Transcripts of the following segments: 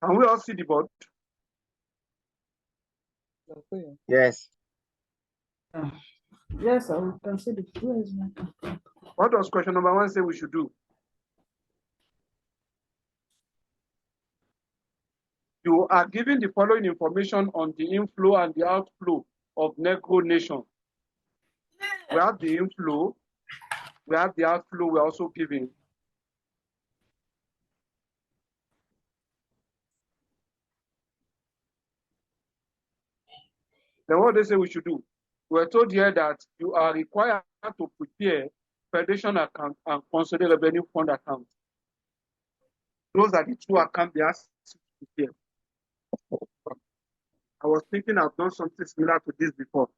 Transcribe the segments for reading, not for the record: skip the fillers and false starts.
Can we all see the board? Yes. Yes, I will consider. Where is my calculator? What does question number 1 say we should do? You are given the following information on the inflow and the outflow of Negro Nation. We have the inflow, we have the outflow, we're also giving. Then what they say we should do? We're told here that you are required to prepare Federation account and Consolidated Revenue Fund account. Those are the two accounts they asked you to prepare. I was thinking I've done something similar to this before.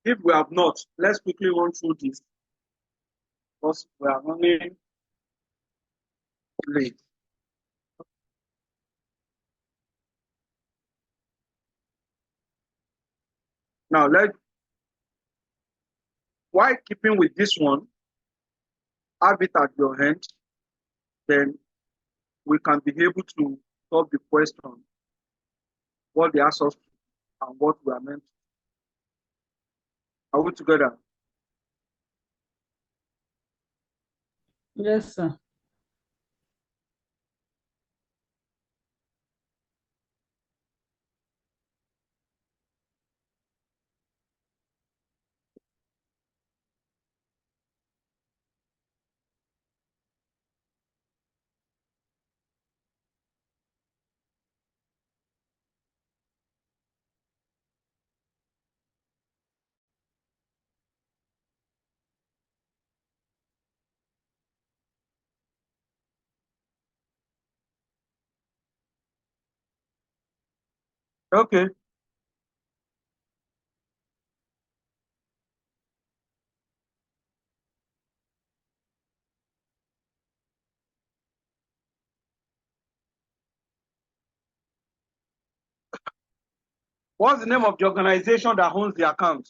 If we have not, let's quickly run through this because we are running late. Now, while keeping with this one, have it at your hand, then we can be able to solve the question, what they ask us and what we are meant to. Are we together? Yes, sir. Okay. What's the name of the organization that owns the account?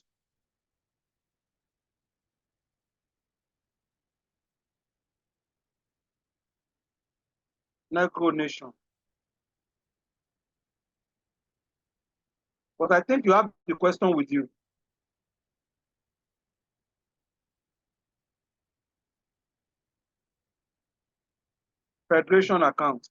Negro Nation. But I think you have the question with you. Federation account.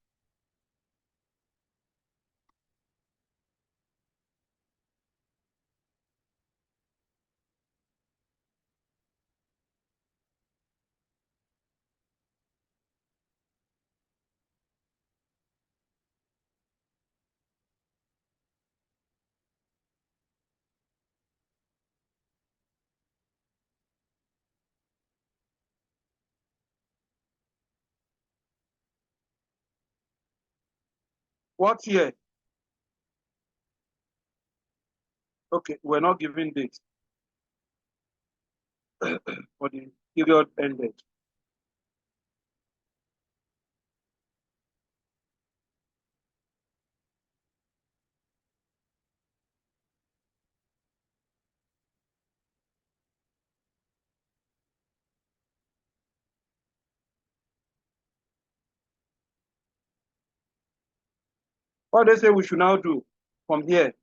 What year? Okay, we're not giving dates. For the period ended. What they say we should now do from here.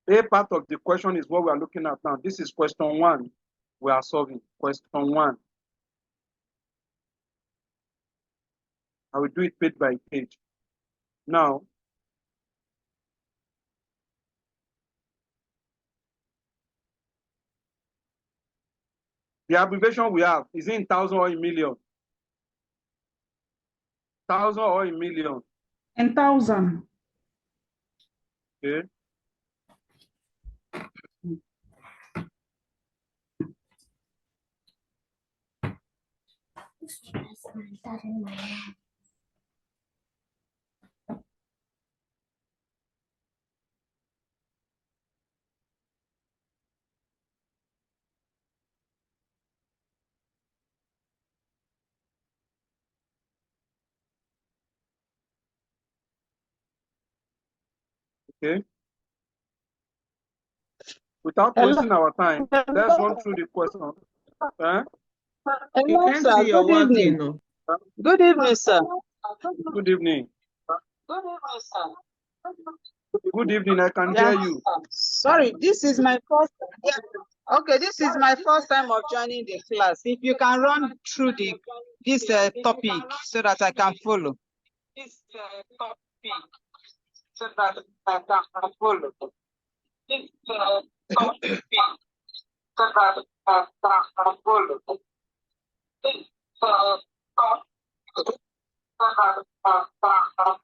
A part of the question is what we are looking at now. This is question 1. We are solving question 1. I will do it page by page. Now, the abbreviation we have is in thousand or in million. Thousand or in million. In thousand. Okay. Okay. Without wasting our time, let's run through the question. You can't see your words, you know. Good evening, sir. Good evening. Good evening. I can hear you. Sorry, this is my first. Okay, this is my first time of joining the class. If you can run through this topic so that I can follow. This topic so that I can follow. This topic so that I can follow. This topic so that I can.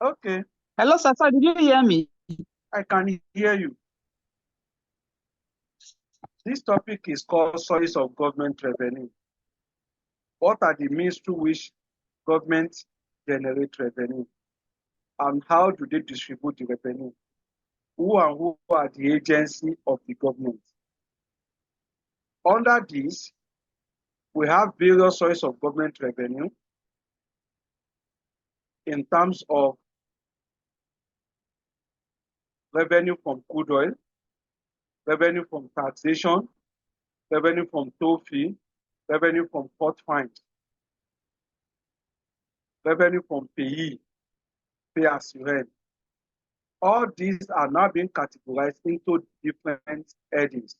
Okay. Hello, sir. Did you hear me? I can hear you. This topic is called source of government revenue. What are the means through which government generate revenue? And how do they distribute the revenue? Who are the agency of the government? Under this, we have various sources of government revenue in terms of revenue from crude oil, revenue from taxation, revenue from toll fee, revenue from port fines, revenue from pay as you earn. All these are now being categorized into different headings.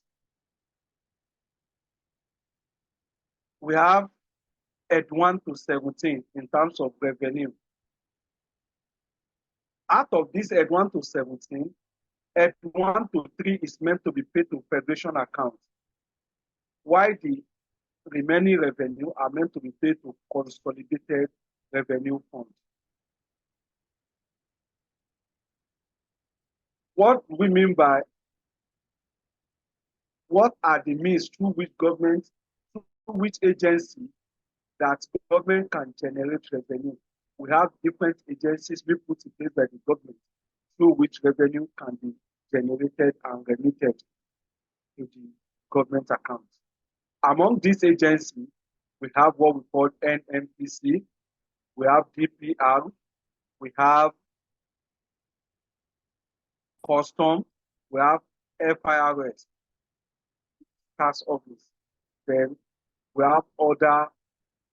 We have head 1 to 17 in terms of revenue. Out of this head 1 to 17, head 1 to 3 is meant to be paid to federation accounts, while the remaining revenue are meant to be paid to consolidated revenue funds. What we mean by what are the means through which government, through which agency that government can generate revenue? We have different agencies we put in place by the government through which revenue can be generated and remitted to the government accounts. Among these agencies, we have what we call NNPC, we have DPR, we have Custom, we have FIRS, Tax Office, then we have other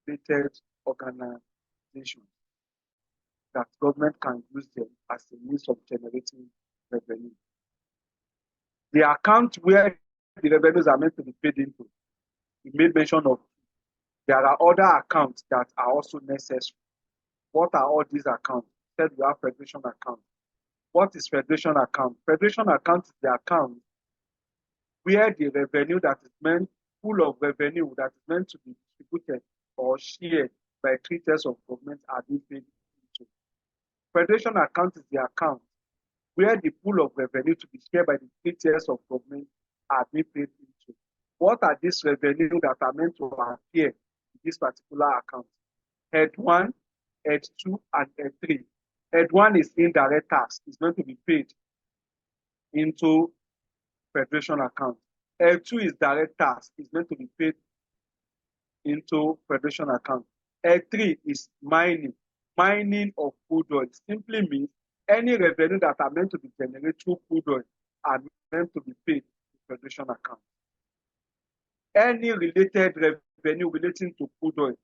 related organizations that government can use them as a means of generating revenue. The account where the revenues are meant to be paid into, we made mention of, there are other accounts that are also necessary. What are all these accounts? Said we have federation account. What is federation account? Federation account is the account where the revenue that is meant, pool of revenue that is meant to be distributed or shared by 3 tiers of government are being paid into. Federation account is the account where the pool of revenue to be shared by the 3 tiers of government are being paid into. What are these revenue that are meant to appear in this particular account? Head 1, Head 2, and Head 3. Head 1 is indirect tax. It's meant to be paid into federation account. Head 2 is direct tax. It's meant to be paid into federation account. Head 3 is mining. Mining of crude oil simply means any revenue that are meant to be generated through crude oil are meant to be paid to federation account. Any related revenue relating to crude oil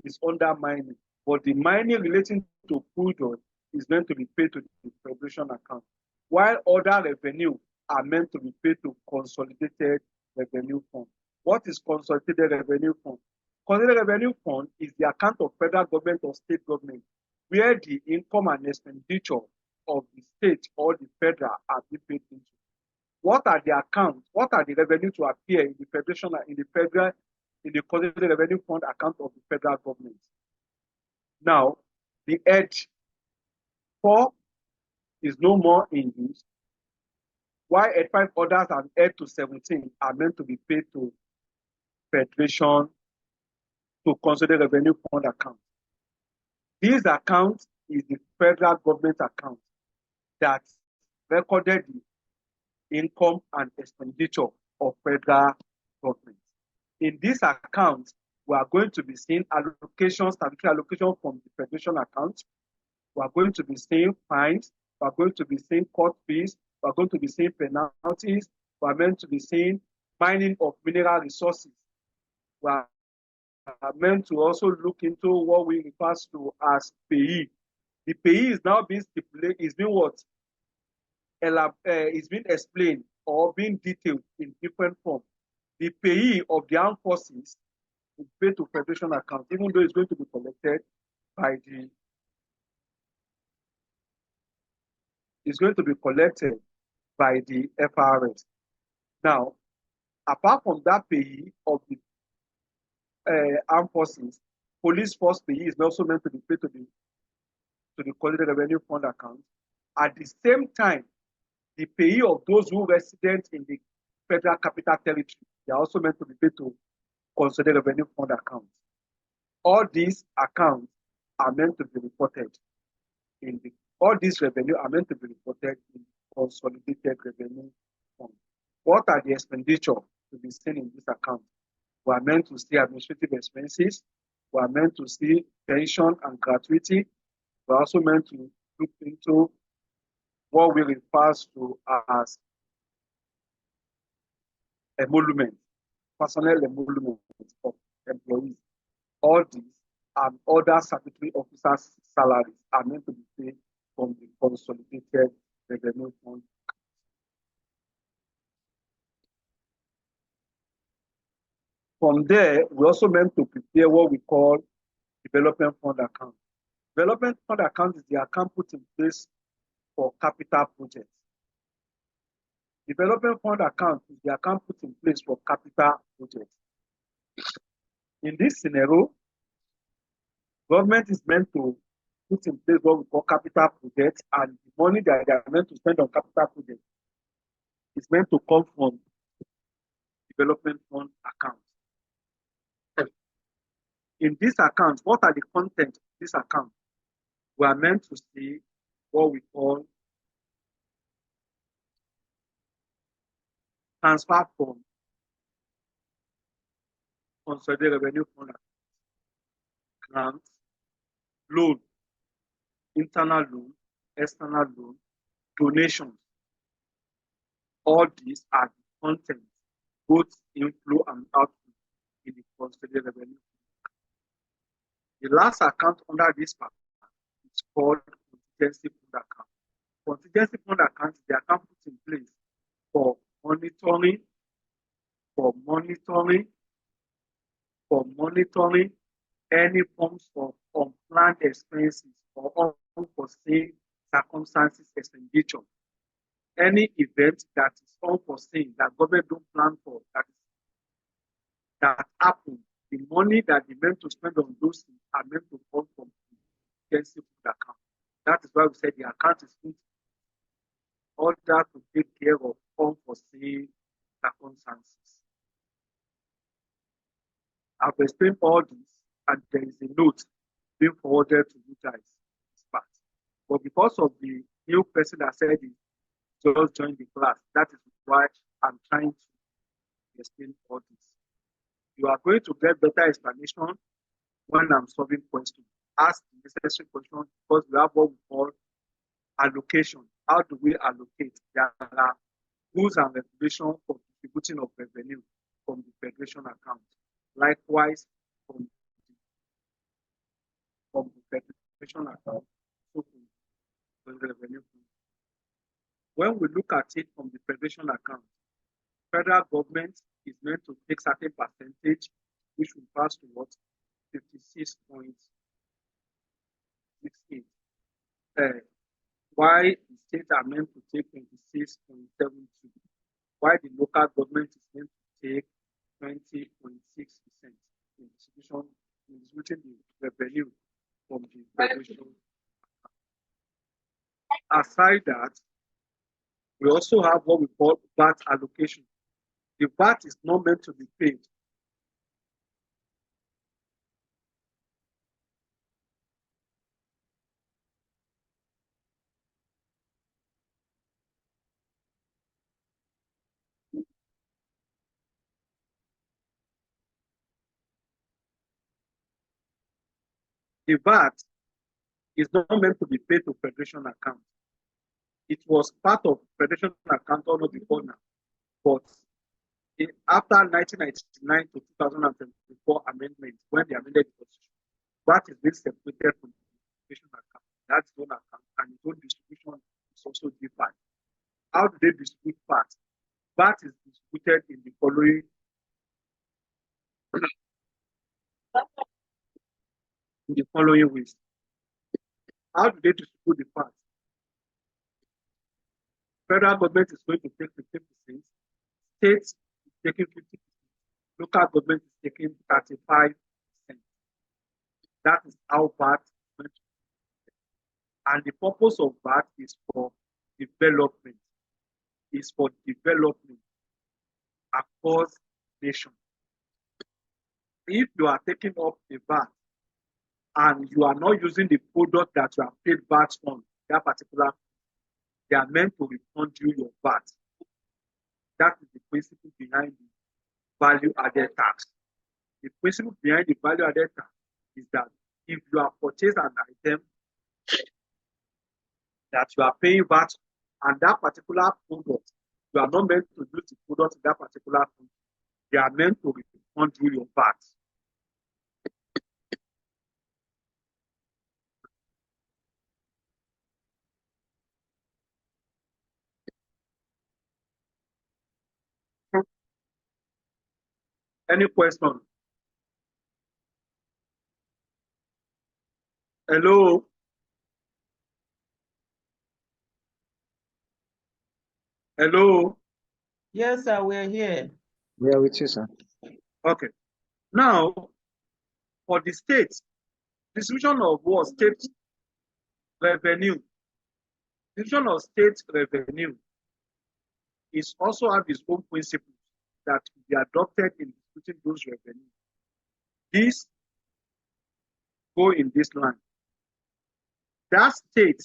is under mining, but the mining relating to crude oil is meant to be paid to the federation account, while other revenue are meant to be paid to consolidated revenue fund. What is consolidated revenue fund? Consolidated revenue fund is the account of federal government or state government where the income and expenditure of the state or the federal are being paid into. What are the accounts? What are the revenue to appear in the federation, in the consolidated revenue fund account of the federal government? Now, the head 4 is no more in use, while head 5 orders and head to 17 are meant to be paid to federation, to consolidated revenue fund account. This account is the federal government account that recorded the income and expenditure of federal government. In this account, we are going to be seeing allocations, statutory allocation from the federation account. We are going to be seeing fines. We are going to be seeing court fees. We are going to be seeing penalties. We are meant to be seeing mining of mineral resources. We are meant to also look into what we refer to as payee. The payee is now being stipulated, is being what? Is being explained or being detailed in different forms. The payee of the armed forces will pay to federation account, even though it's going to be collected by the FRS. Now, apart from that payee of the armed forces, police force payee is also meant to be paid to the Consolidated Revenue Fund account. At the same time, the payee of those who resident in the Federal Capital Territory, they are also meant to be paid to Consolidated Revenue Fund account. All these accounts are meant to be reported all these revenue are meant to be reported in Consolidated Revenue Fund. What are the expenditure to be seen in this account? We are meant to see administrative expenses. We are meant to see pension and gratuity. We are also meant to look into what we refer to as emolument, personnel emolument of employees. All these and other statutory officers' salaries are meant to be paid from the Consolidated Revenue Fund. From there, we also meant to prepare what we call Development Fund account. Development Fund account is the account put in place for capital projects. Development Fund account is the account put in place for capital projects. In this scenario, government is meant to put in place what we call capital projects, and the money that they are meant to spend on capital projects is meant to come from Development Fund account. In this account, what are the contents of this account? We are meant to see what we call transfer from Consolidated Revenue Fund account, grants, loan, internal loan, external loan, donations. All these are the contents, both inflow and outflow in the Consolidated Revenue Fund. The last account under this part is called Contingency Fund account. Contingency Fund account is the account put in place for monitoring any forms of unplanned expenses or unforeseen circumstances expenditure. Any event that is unforeseen, that government don't plan for, that happen, the money that they meant to spend on those things are meant to come from the Contingency Fund account. That is why we said the account is put in order to take care of unforeseen circumstances. I've explained all this, and there is a note being forwarded to you guys this part. But because of the new person that said it just joined the class, that is why I'm trying to explain all this. You are going to get better explanation when I'm solving questions. Ask the necessary questions, because we have what we call allocation. How do we allocate? There are rules and regulations for distributing of revenue from the federation account. Likewise, from the federation account, so from the revenue. When we look at it from the federation account, federal government is meant to take certain percentage, which will pass to what? 56.68. Why the states are meant to take 26.72. Why the local government is meant to take 20.6% in distributing the revenue from the federation. Aside that, we also have what we call VAT allocation. The VAT is not meant to be paid. The VAT is not meant to be paid to federation account. It was part of federation account almost before now, but after 1999 to 2024 amendment, when they amended the constitution, that is being separated from the federation account. That's its own account, and its own distribution is also different. How do they distribute VAT? VAT is distributed in the following ways. How do they distribute the VAT? Federal government is going to take 15%, states is taking 50%, local government is taking 35%. That is how VAT is going to be. And the purpose of VAT is for development. Is for development across nations. If you are taking up a VAT and you are not using the product that you have paid VAT on that particular, they are meant to refund you your VAT. That is the principle behind the value added tax. The principle behind the value added tax is that if you have purchased an item that you are paying VAT and that particular product, you are not meant to use the product in that particular country, they are meant to refund you your VAT. Any question? Hello? Hello? Yes, sir, we're here. We are with you, sir. Okay. Now, for the states, distribution of what? State revenue. Distribution of state revenue is also have its own principles that will be adopted in distributing those revenue. These go in this line. That state,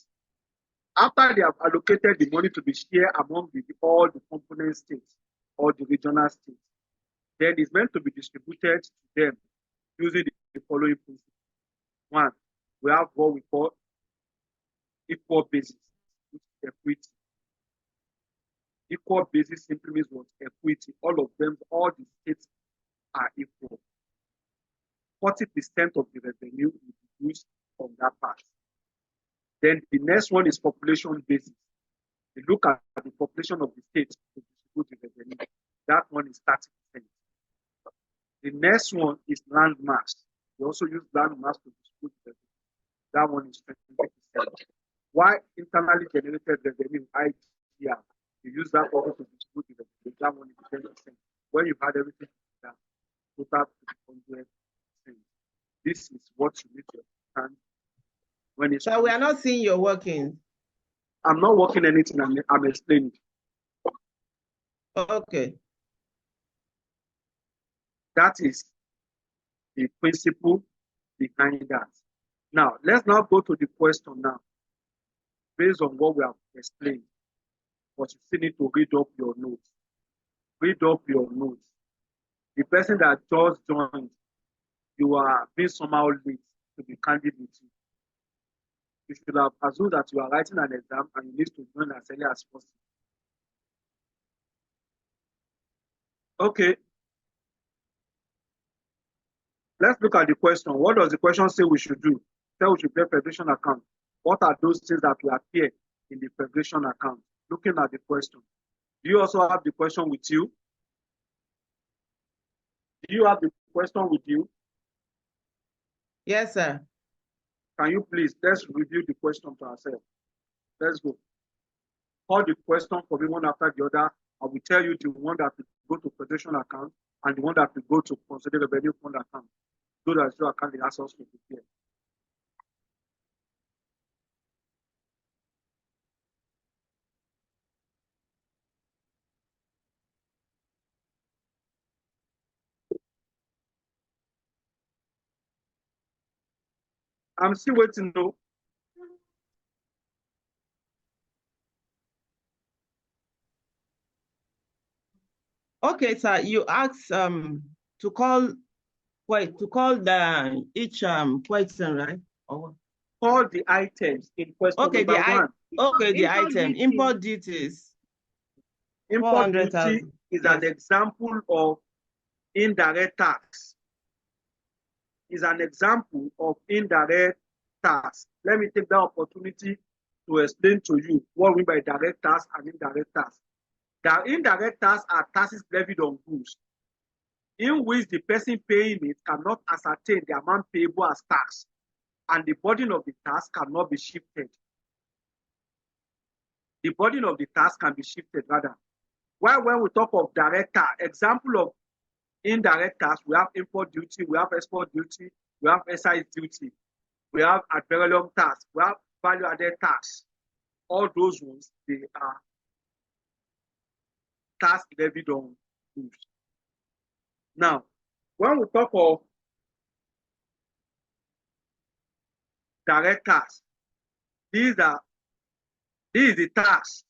after they have allocated the money to be shared among all the component states or the regional states, then it's meant to be distributed to them using the following principles. One, we have what we call equal basis, which is equity. Equal basis simply means what? Equity. All of them, all the states are equal. 40% of the revenue is used from that part. Then the next one is population basis. We look at the population of the state to distribute the revenue. That one is 30%. The next one is land mass. We also use land mass to distribute the revenue. That one is 20%. Why internally generated revenue, IGR, you use that also to distribute the revenue. That one is 10%. When you had everything down, total to 100%. This is what you need to understand. When it's So we are not seeing your working. I'm not working anything, I'm explaining. Okay. That is the principle behind that. Now, let's now go to the question now. Based on what we have explained, but you still need to read up your notes. Read up your notes. The person that just joined, you are being somehow late to be candid with you. You should have assumed that you are writing an exam and you need to join as early as possible. Okay. Let's look at the question. What does the question say we should do? Say we should pay federation account. What are those things that will appear in the federation account? Looking at the question. Do you also have the question with you? Do you have the question with you? Yes, sir. Can you please, let's review the question to ourselves. Let's go. Call the question for me one after the other. I will tell you the one that will go to federation account and the one that will go to consolidated revenue fund account. So that your account will ask us to prepare. I'm still waiting though. Okay, sir. You asked to call the each question, right? Oh, All the items in question Okay, number one. okay, the Import item, duty. import duties. Import duty 400,000. is an Yes. example of indirect tax. Is an example of indirect tax. Let me take that opportunity to explain to you what we mean by direct tax and indirect tax. The indirect tax are taxes levied on goods, in which the person paying it cannot ascertain the amount payable as tax, and the burden of the tax cannot be shifted. The burden of the tax can be shifted rather. While when we talk of direct tax, example of indirect tax, we have import duty, we have export duty, we have excise duty, we have ad valorem tax, we have value added tax. All those ones, they are tax levied on goods. Now, when we talk of direct tax, this is the tax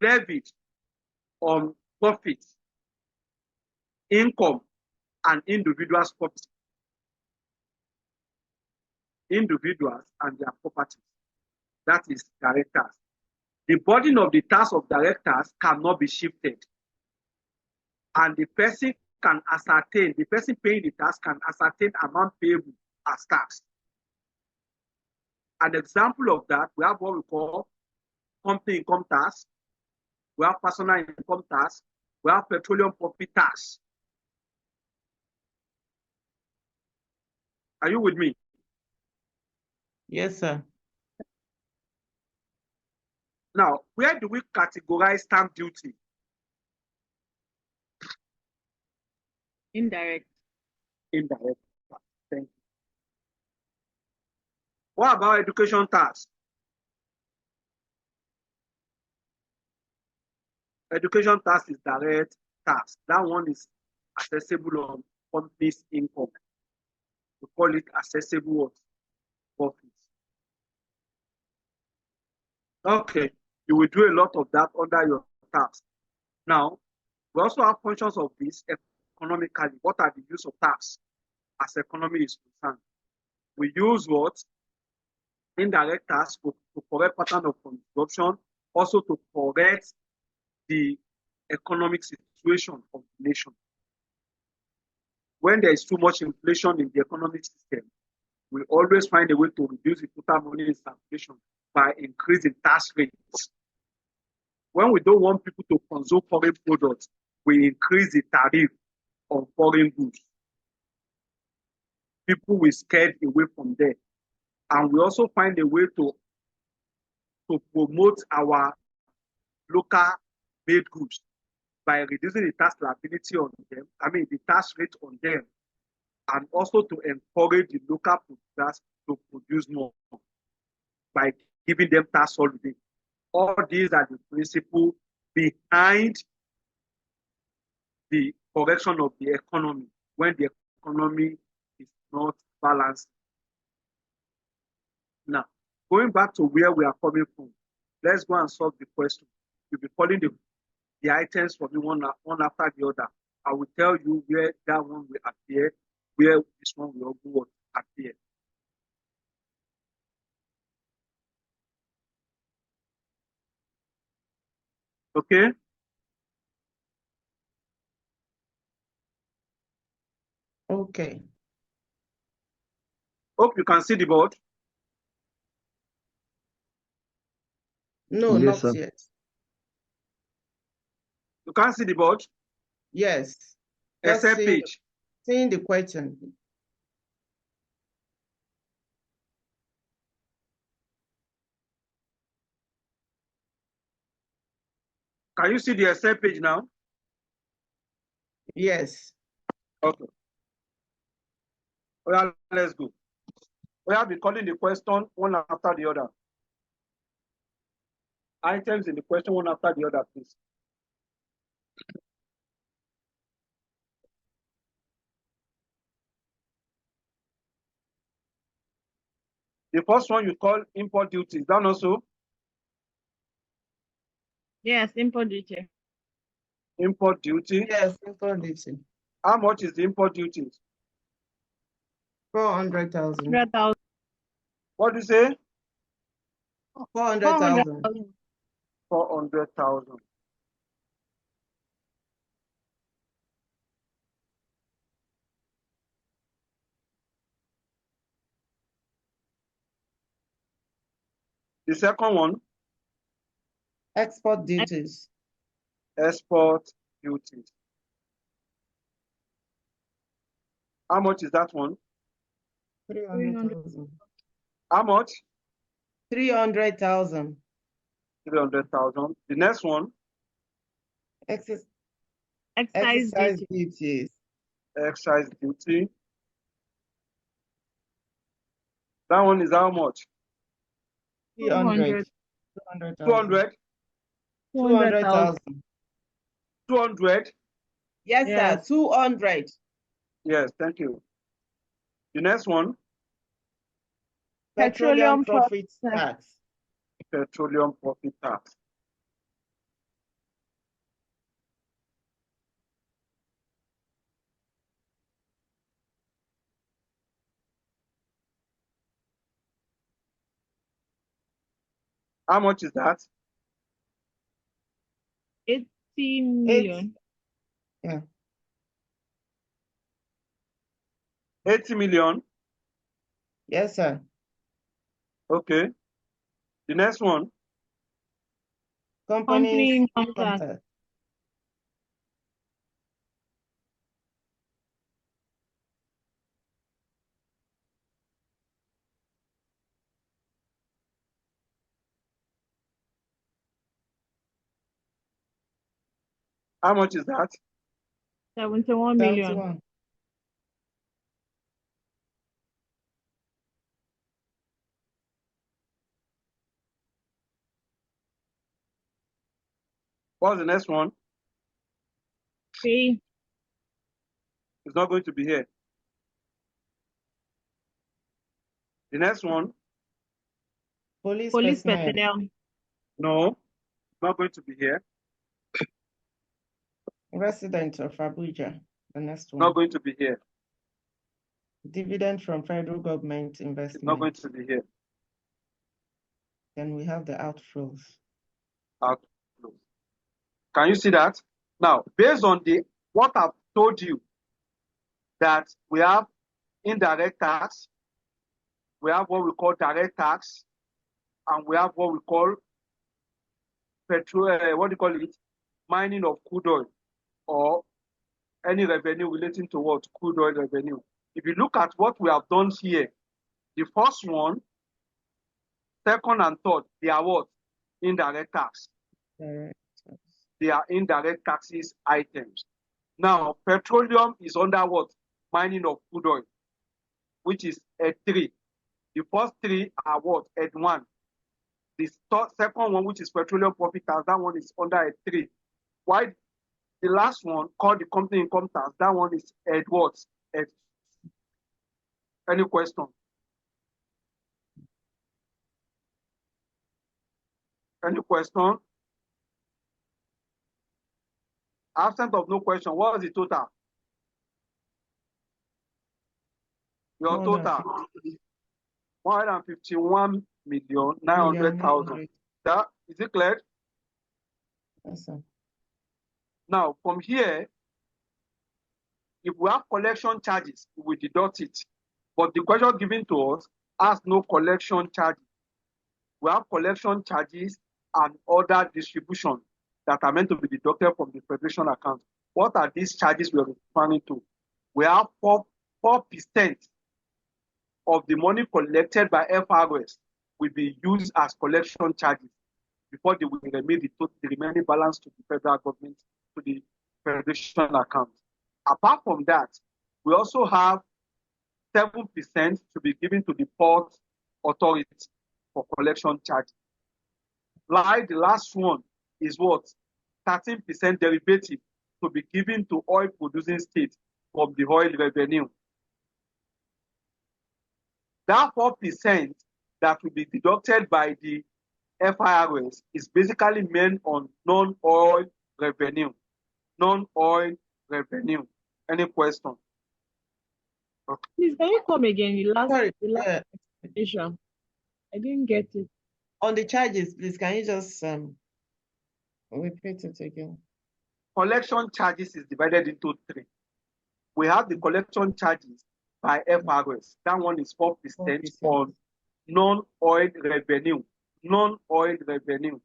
levied on profits, income, and individuals' property. Individuals and their property. That is direct tax. The burden of the tax of direct tax cannot be shifted. And the person can ascertain, the person paying the tax can ascertain amount payable as tax. An example of that, we have what we call company income tax, we have personal income tax, we have petroleum profit tax. Are you with me? Yes, sir. Now, where do we categorize stamp duty? Indirect. Indirect tax. Thank you. What about education tax? Education tax is direct tax. That one is accessible on company's income. We call it accessible profits. Okay, you will do a lot of that under your tax. Now, we also have functions of this economically. What are the use of tax as economy is concerned? We use what? Indirect tax to correct pattern of corruption, also to correct the economic situation of the nation. When there is too much inflation in the economic system, we always find a way to reduce the total money in circulation by increasing tax rates. When we don't want people to consume foreign products, we increase the tariff on foreign goods. People will scare away from there. And we also find a way to promote our local made goods by reducing the tax liability on them, the tax rate on them, and also to encourage the local producers to produce more by giving them tax holiday. All these are the principles behind the correction of the economy when the economy is not balanced. Now, going back to where we are coming from, let's go and solve the question. You'll be calling the items for me one after the other. I will tell you where that one will appear, where this one will also appear. Okay? Okay. Hope you can see the board. No, Yes, not sir. yet. You can't see the board? Yes. Except Just page. seeing the question. Can you see the Excel page now? Yes. Okay. Well, let's go. We have been calling the question one after the other. Items in the question one after the other, please. The first one you call import duty. Is that also? Yes, import duty. Import duty. Yes, import duty. How much is the import duty? 400,000. 100,000. What do you say? 400,000. 400,000. The second one, Export duties. export duties. How much is that one? 300,000. How much? 300,000. 300,000. The next one, Exercise Excise duty. duties. excise duty. That one is how much? 300. 200. 200,000. 200. Yes, Yes. sir. 200. Yes, thank you. The next one, Petroleum Petroleum profit profit tax. petroleum profit tax. How much is that? 80 million. Yeah. 80 million. Yes, sir. Okay. The next one, Company Companies income tax. tax. how much is that? 71 million. 71. What's the next one? Pay. It's not going to be here. The next one, Police Police personnel. personnel. no, it's not going to be here. Resident of Abuja. The next one. Not going to be here. Dividend from federal government It's not going investment. to be here. Then we have the outflows. Outflows. Can you see that? Now, based on what I've told you, that we have indirect tax, we have what we call direct tax, and we have what we call petrol, what do you call it? Mining of crude oil, or any revenue relating to what? Crude oil revenue. If you look at what we have done here, the first one, second and third, they are what? Indirect tax. Direct tax. They are indirect taxes items. Now, petroleum is under what? Mining of crude oil, which is Head 3. The first three are what? Head 1. The second one, which is petroleum profit tax, that one is under Head 3. Why the last one, called the company income tax, that one is Head what? Head. Any question? Any question? Absent of no question, what is the total? Your total, 151,900,000. That is it clear? Yes, sir. Now, from here, if we have collection charges, we deduct it. But the question given to us has no collection charges. We have collection charges and other distribution that are meant to be deducted from the federation account. What are these charges we are referring to? We have 4% of the money collected by FRS will be used as collection charges before they will remit the remaining balance to the federal government, to the federation account. Apart from that, we also have 7% to be given to the port authority for collection charges. Like the last one is what? 13% derivative to be given to oil producing states from the oil revenue. That 4% that will be deducted by the FIRS is basically meant on non-oil revenue. Non-oil revenue. Any question? Please, can you come again? The last Sorry. explanation. I didn't get it. On the charges, please, can you just repeat it again? Collection charges is divided into three. We have the collection charges by FRS. That one is 4% 4%. on non-oil revenue. Non-oil revenue.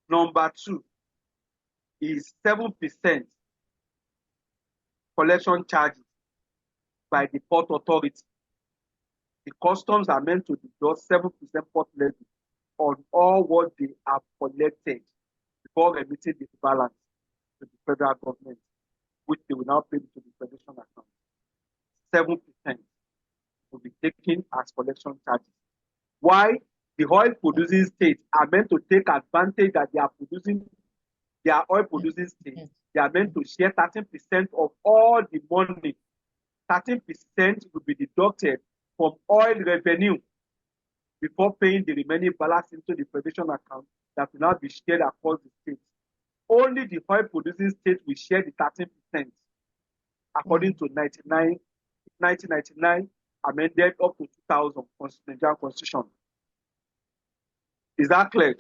Number two is 7% collection charges by the port authority. The customs are meant to deduct 7% port levy on all what they have collected before remitting the balance to the federal government, which they will now pay to the federation account. 7% will be taken as collection charges. Why? The oil producing states are meant to take advantage that they are producing, they are oil producing states. Yes. They are meant to share 13% of all the money. 13% will be deducted from oil revenue before paying the remaining balance into the federation account that will now be shared across the states. Only the oil producing state will share the 13% according to 1999 amended up to 2000 Nigerian Constitution. Is that clear?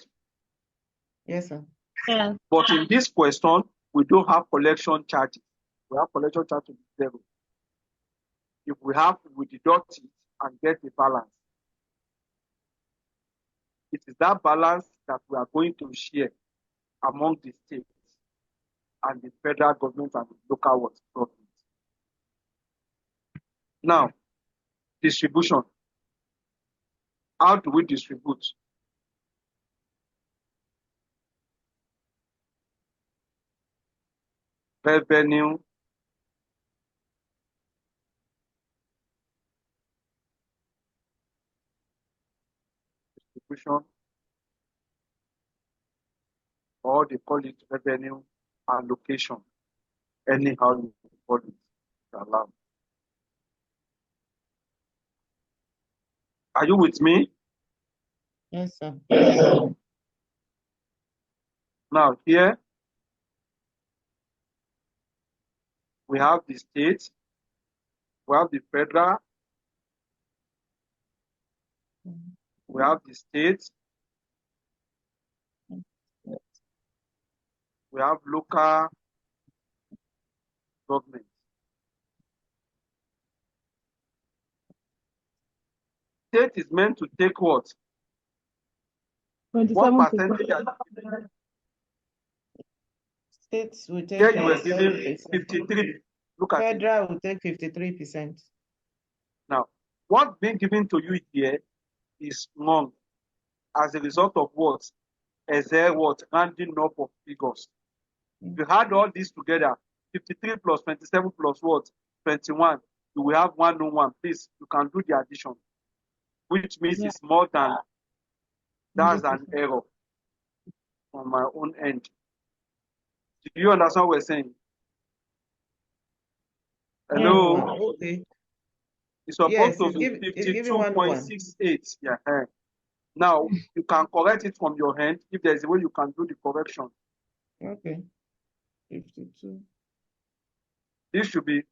Yes, sir. Yeah. But in this question, we don't have collection charges. We have collection charges zero. If we have, we deduct it and get the balance. It is that balance that we are going to share among the states and the federal government and the local government. Now, distribution. How do we distribute? Revenue, distribution, or they call it revenue allocation. Anyhow you call it, it's allowed. Are you with me? Yes, sir. Now here, we have the state, we have the federal, we have the state, we have local government. State is meant to take what? What 27%. percentage? States will take Here you were 27%. given 53. Look at it. Federal will take 53%. Now, what's being given to you here is wrong as a result of what? As a what? Rounding up of figures. If you add all this together, 53 plus 27 plus what? 21, you will have 101. Please, you can do the addition, which means Yeah. it's more than, that's an error on my own end. Do you understand what we're saying? Hello? Okay. It's supposed Yes, to it's be giving 101. 52.68. Yeah. Now, you can correct it from your hand. If there's a way you can do the correction. Okay. 52. This should be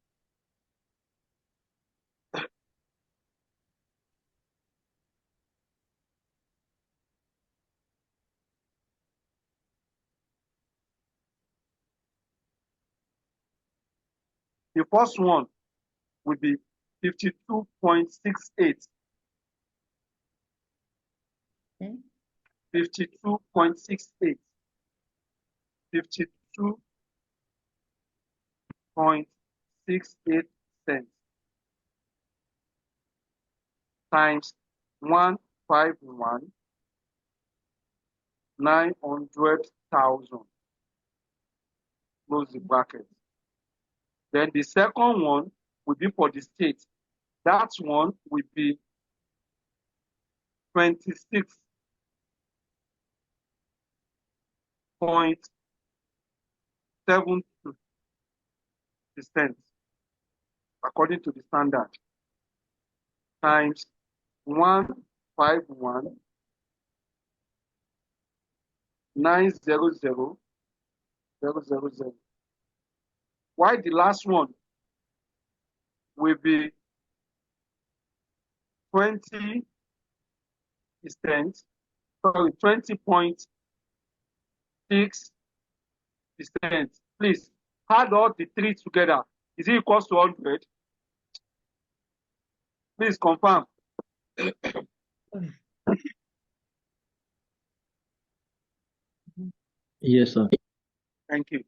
the first one will be 52.68. Okay. 52.68. 52.68 cents times 151 900,000. Close the bracket. Then the second one will be for the state. That one will be 26.72% according to the standard times 151 900,000. Why the last one will be 20 sorry, 20.6%. Please add all the three together. Is it equals to 100? Please confirm. Yes, sir. Thank you.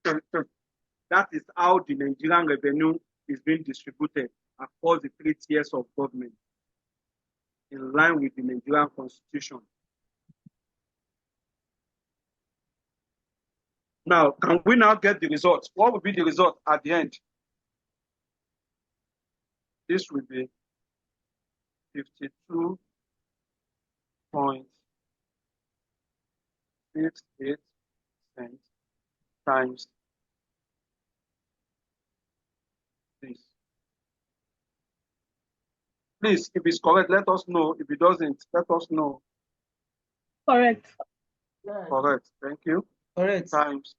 That is how the Nigerian revenue is being distributed across the 3 tiers of government in line with the Nigerian constitution. Now, can we now get the results? What will be the result at the end? This will be 52.68% times this. Please, if it's correct, let us know. If it doesn't, let us know. Correct. Correct. Thank you. Correct. Times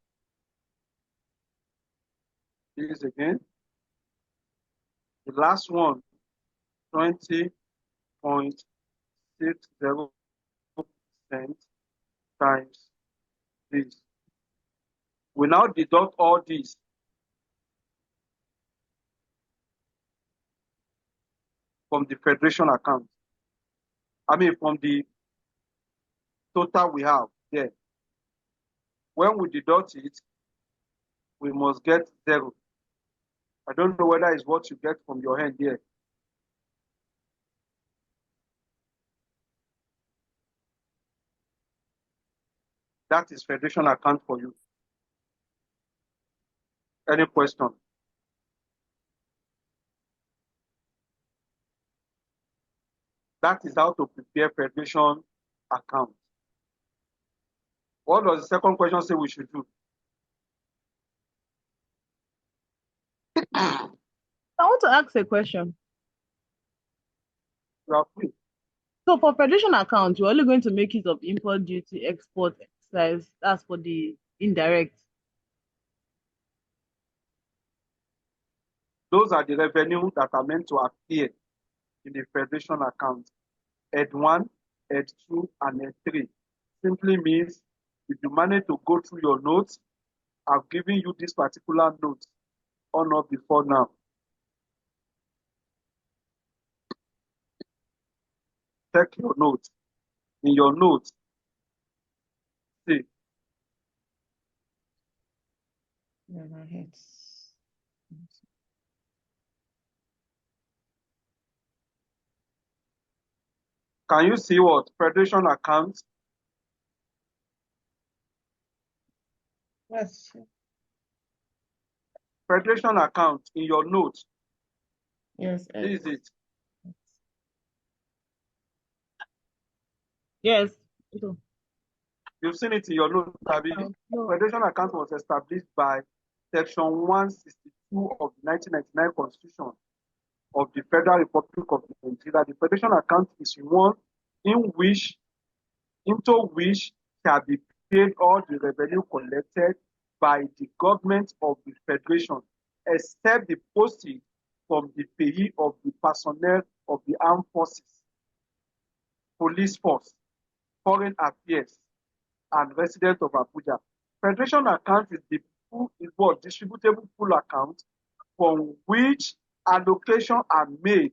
this again. The last one, 20.60% times this. We now deduct all these from the federation account. I mean, from the total we have there. When we deduct it, we must get 0. I don't know whether it's what you get from your hand here. That is federation account for you. Any question? That is how to prepare federation account. What does the second question say we should do? I want to ask a question. You are free. So for federation account, you're only going to make use of import duty, export, excise. That's for the indirect. Those are the revenue that are meant to appear in the federation account. Head 1, Head 2, and Head 3 simply means if you manage to go through your notes, I've given you this particular note on or before now. Check your notes. In your notes, see. Can you see what? Federation account. Yes. Federation account in your notes. Yes. This is it. Yes. You've seen it in your notes, Tabi. No. Federation account was established by Section 162 of the 1999 Constitution of the Federal Republic of Nigeria. The federation account is one into which shall be paid all the revenue collected by the government of the federation, except the proceeds from the payee of the personnel of the armed forces, police force, foreign affairs, and residents of Abuja. Federation account is the distributable pool account from which allocations are made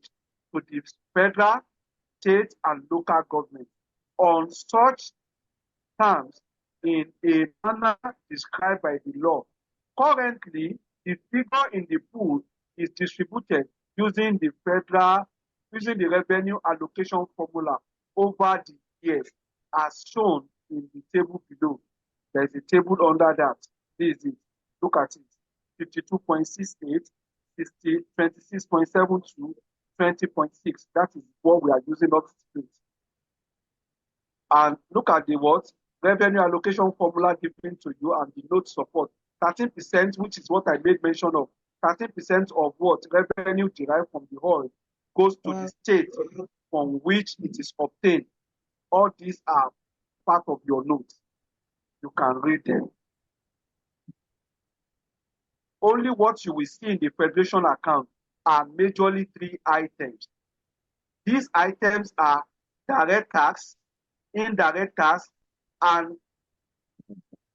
to the federal, state, and local government on such terms in a manner described by the law. Currently, the figure in the pool is distributed using the revenue allocation formula over the years, as shown in the table below. There is a table under that. This is it. Look at it. 52.68, 26.72, 20.6. That is what we are using up to date. And look at the what? Revenue allocation formula given to you and the note support. 13%, which is what I made mention of. 13% of what revenue derived from the oil goes to the state from which it is obtained. All these are part of your notes. You can read them. Only what you will see in the federation account are majorly 3 items. These items are direct tax, indirect tax, and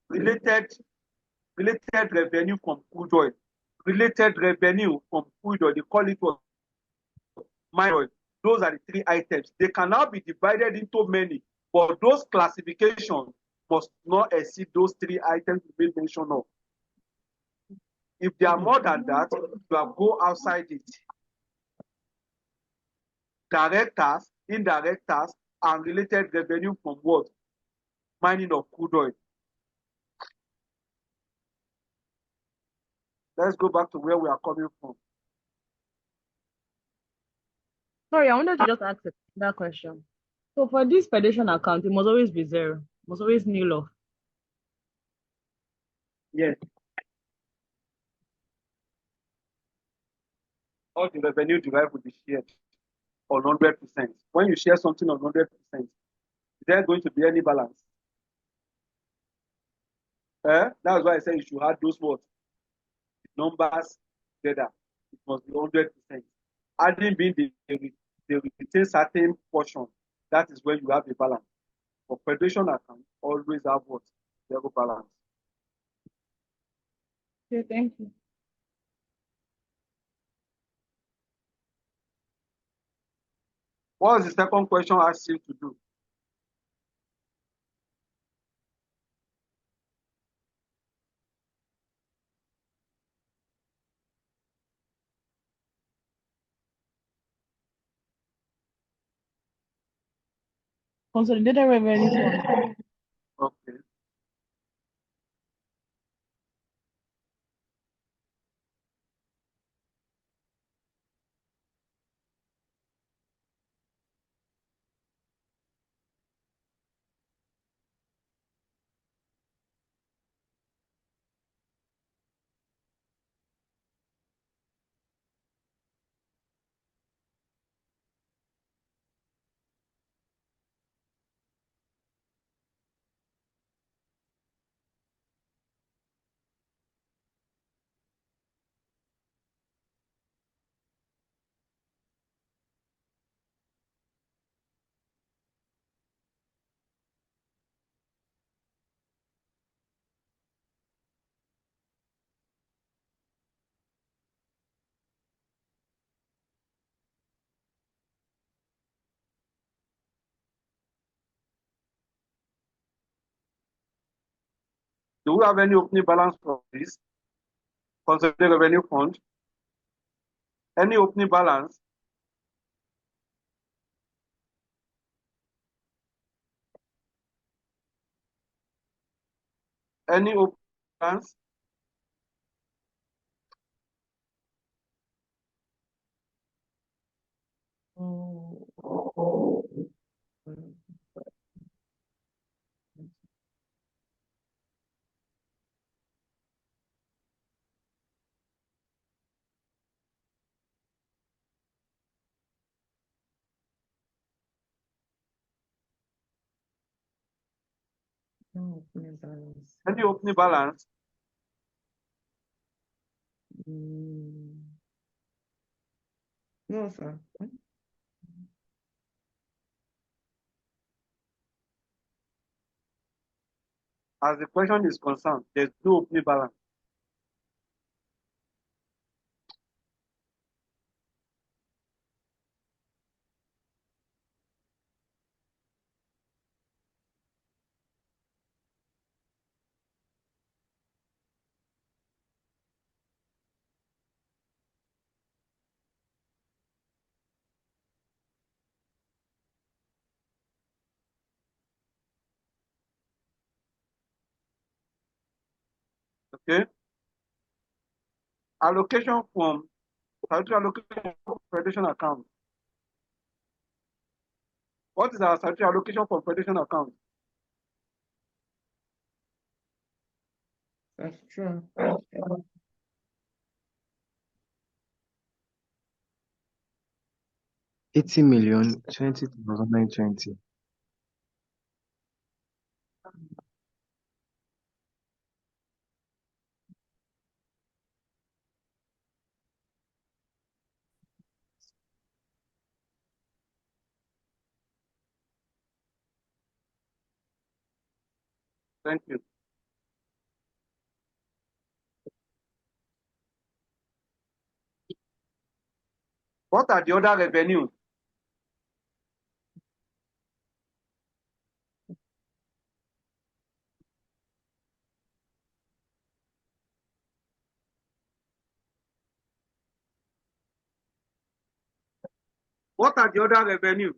related revenue from crude oil. Related revenue from crude oil, they call it what? Mine oil. Those are the three items. They can now be divided into many, but those classifications must not exceed those three items we made mention of. If they are more than that, you have go outside it. Direct tax, indirect tax, and related revenue from what? Mining of crude oil. Let's go back to where we are coming from. Sorry, I wanted to just ask that question. So for this federation account, it must always be zero. Must always nil off. Yes. All the revenue derived will be shared on 100%. When you share something on 100%, is there going to be any balance? That's why I say you should add those words, numbers together. It must be 100%. Adding being they retain certain portion. That is when you have a balance. For federation account, always have what? Zero balance. Okay, thank you. What was the second question asked you to do? Consolidated revenue fund. Okay. Do we have any opening balance for this? Consolidated revenue fund? Any opening balance? Any opening balance? No opening balance. Any opening balance? No, sir. As the question is concerned, there's no opening balance. Okay? Allocation from statutory allocation from federation account. What is our statutory allocation from federation account? That's true. 80,020,920. Thank you. What are the other revenues? What are the other revenues?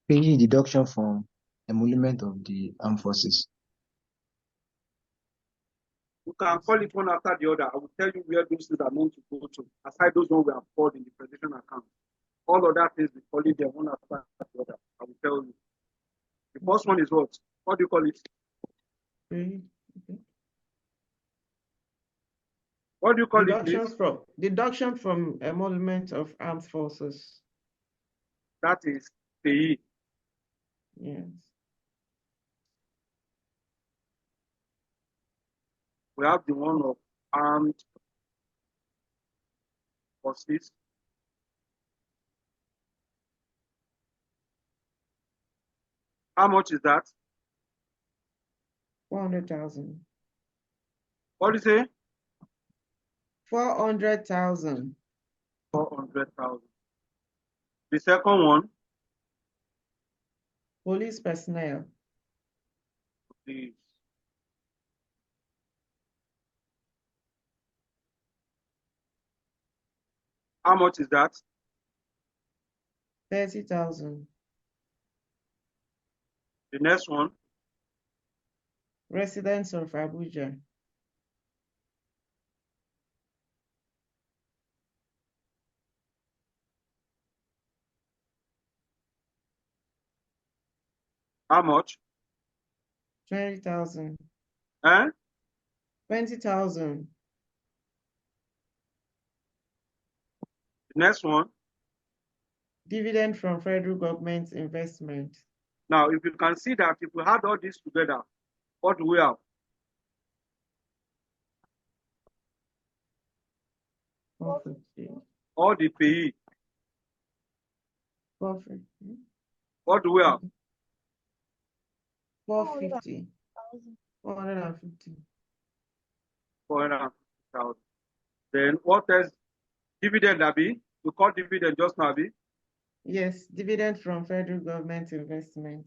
Payee deduction from emolument of the armed forces. You can call it one after the other. I will tell you where those things are meant to go to, aside those ones we have called in the presentation account. All other things we call it them one after the other. I will tell you. The first one is what? What do you call it? Okay. What do you call it, please? Deduction from emolument of armed forces. That is payee. Yes. We have the one of armed forces. How much is that? 400,000. What do you say? 400,000. 400,000. The second one, Police personnel. please. How much is that? 30,000. The next one, Residents of Abuja. how much? 20,000. 20,000. 20,000. The next one. Dividend from federal government investment. Now, if you can see that if we had all this together, what do we have? 450. All the payee. 450. What do we have? 450. 450. 400,000. Then what else? Dividend, Abi? We call dividend just now, Abi? Yes, dividend from federal government investment.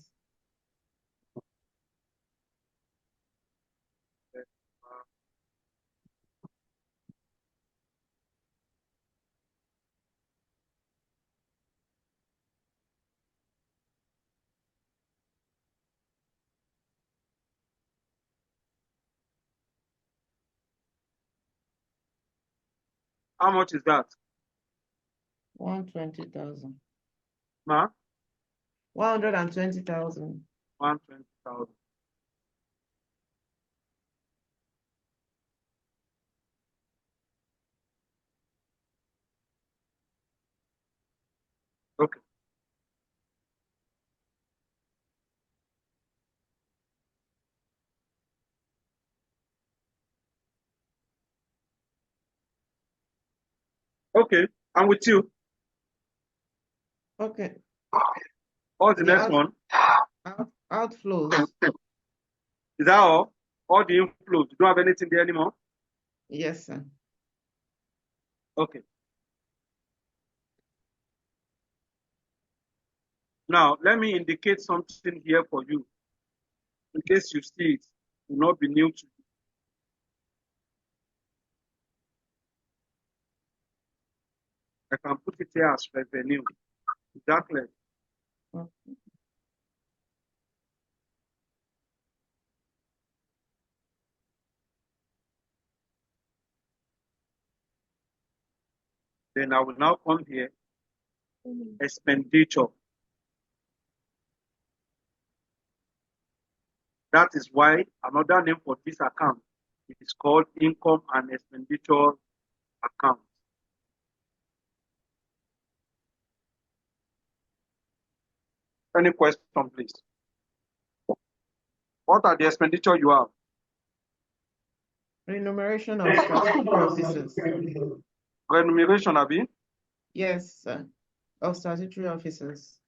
How much is that? 120,000. Ma? 120,000. 120,000. Okay. Okay, I'm with you. Okay. What's the next one? Outflows. Is that all? All the inflows. You don't have anything there anymore? Yes, sir. Okay. Now, let me indicate something here for you. In case you see it, will not be new to you. I can put it here as revenue. Exactly. Okay. Then I will now come here. Expenditure. That is why another name for this account is called income and expenditure account. Any question, please? What are the expenditure you have? Remuneration of statutory officers. Remuneration, Abi? Yes, sir. Of statutory officers.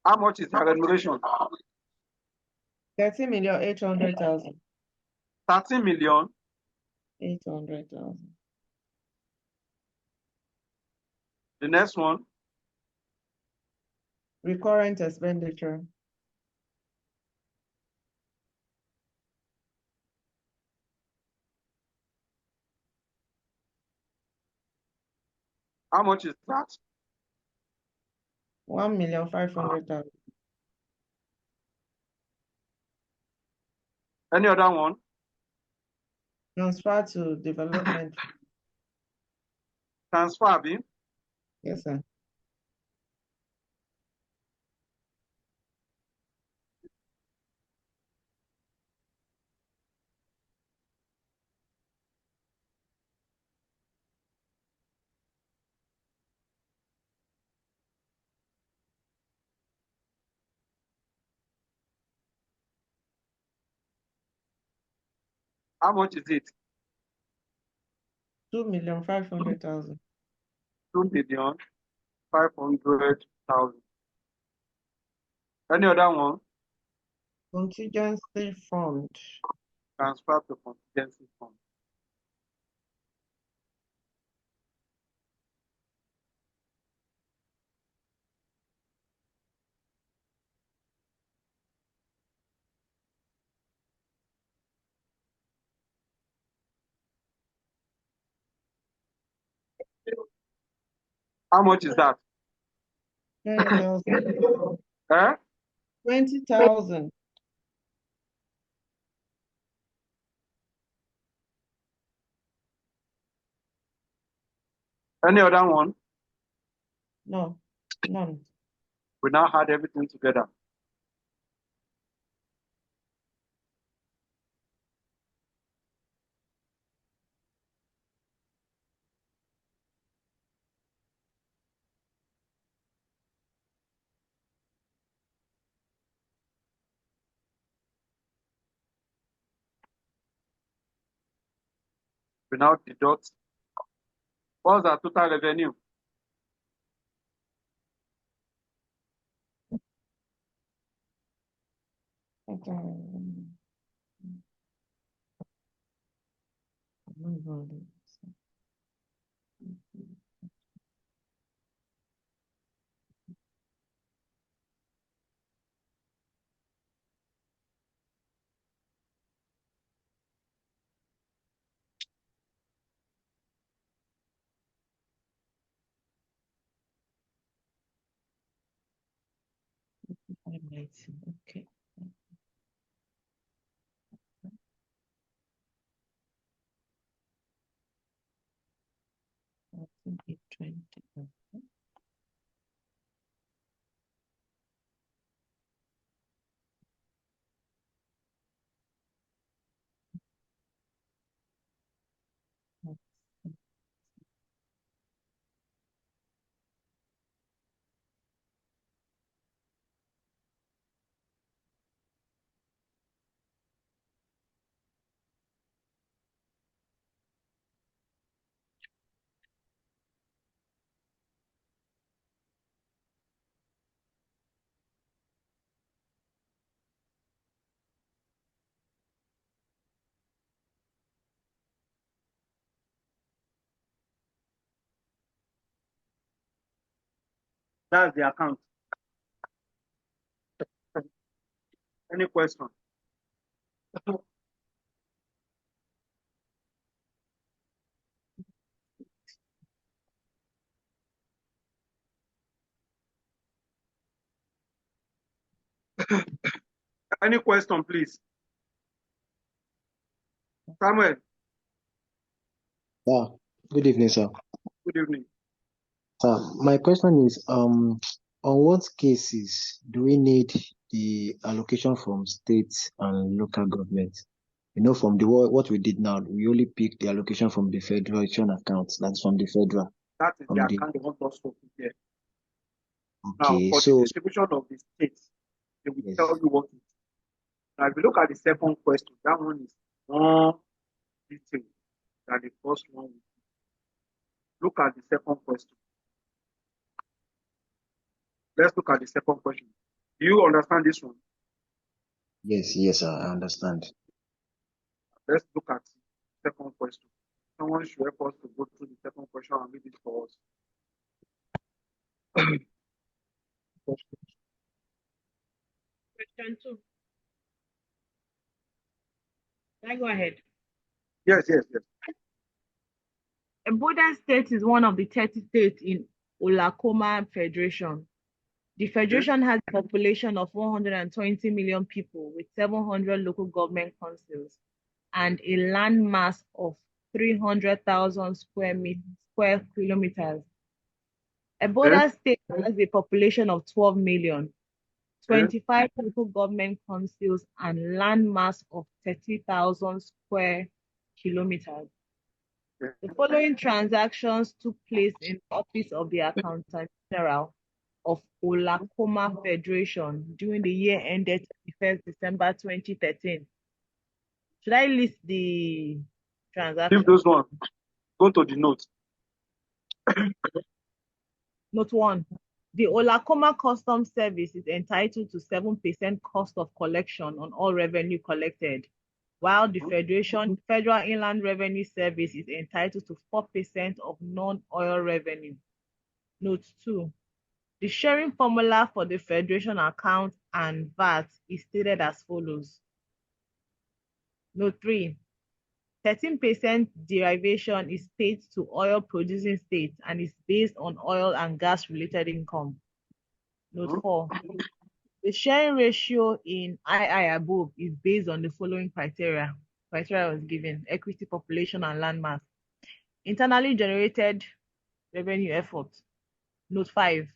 How much is their remuneration? 30,800,000. 13 million. 800,000. The next one, Recurrent expenditure. how much is that? 1,500,000. Any other one? Transfer to development. Transfer, abi? Yes, sir. How much is it? 2,500,000. 2,500,000. Any other one? Contingency fund. Transfer to contingency fund. How much is that? 20,000. Eh? 20,000. Any other one? No, none. We now add everything together. We now deduct. What's our total revenue? Okay. Okay. 20. That's the account. Any question? Any question, please? Samuel, Yeah, good evening, sir. good evening. My question is, on what cases do we need the allocation from states and local government? From what we did now, we only pick the allocation from the federation accounts. That's from the federal. That is the From the account they want us to prepare. Now, okay, for the so distribution of the states, they will yes, tell you what it is. Now, if you look at the second question, that one is more detailed than the first one. Look at the second question. Let's look at the second question. Do you understand this one? Yes, I understand. Let's look at the second question. Someone should help us to go through the second question and read it for us. Question 2. Can I go ahead? Yes. Eboda State is one of the 30 states in Olakoma Federation. The federation has a population of 120 million people with 700 local government councils and a land mass of 300,000 square kilometers. Eboda State has a population of 12 million, 25 local government councils, and land mass of 30,000 square kilometers. The following transactions took place in the office of the Accountant General of Olakoma Federation during the year ended 31st December 2013. Should I list the transactions? Leave those ones. Go to the notes. Note 1. The Olakoma Customs Service is entitled to 7% cost of collection on all revenue collected, while the Federal Inland Revenue Service is entitled to 4% of non-oil revenue. Note 2. The sharing formula for the Federation account and VAT is stated as follows. Note 3. 13% derivation is paid to oil-producing states and is based on oil and gas-related income. Note 4. The sharing ratio in II above is based on the following criteria. Criteria was given: equity, population, and land mass. Internally generated revenue effort. Note 5.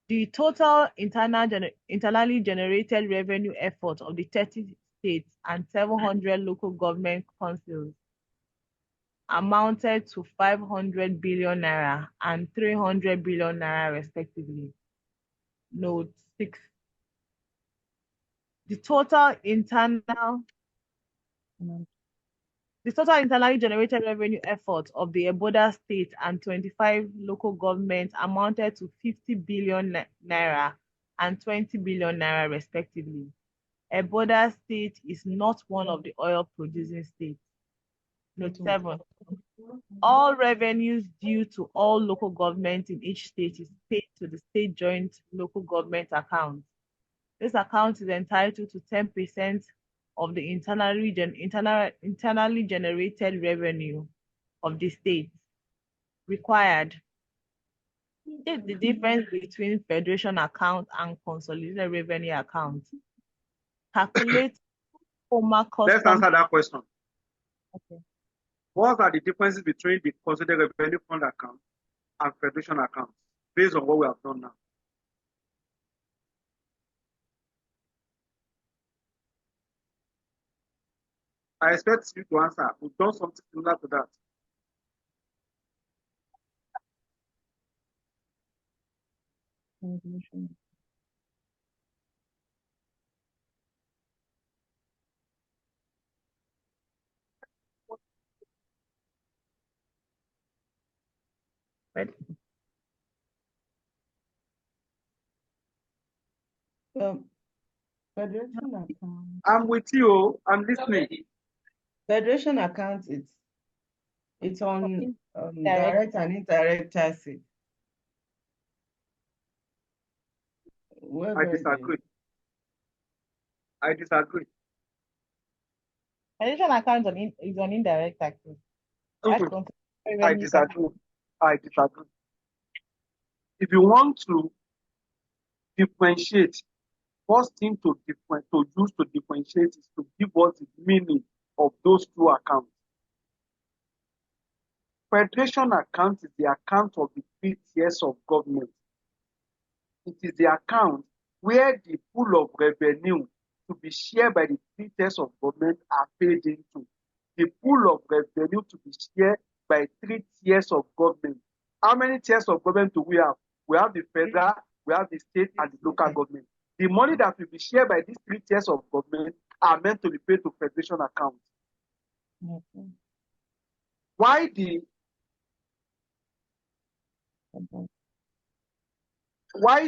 The total internally generated revenue effort of the 30 states and 700 local government councils amounted to 500 billion naira and 300 billion naira respectively. Note 6. The total internally generated revenue effort of the Eboda state and 25 local governments amounted to 50 billion naira and 20 billion naira respectively. Eboda state is not one of the oil producing states. Note 7. All revenues due to all local governments in each state is paid to the state joint local government account. This account is entitled to 10% of the internally generated revenue of the state. Required. Take the difference between federation account and consolidated revenue account. Calculate former custom. Let's answer that question. Okay. What are the differences between the consolidated revenue fund account and federation account based on what we have done now? I expect you to answer. We've done something similar to that. Right. Federation account. I'm with you. I'm listening. Federation account, it's on direct and indirect taxes. I disagree. Federation account is on indirect taxes. I disagree. If you want to differentiate, first thing to use to differentiate is to give us the meaning of those two accounts. Federation account is the account of the 3 tiers of government. It is the account where the pool of revenue to be shared by the 3 tiers of government are paid into. The pool of revenue to be shared by 3 tiers of government. How many tiers of government do we have? We have the federal, we have the state, and the local government. The money that will be shared by these 3 tiers of government are meant to be paid to federation account. Okay. Why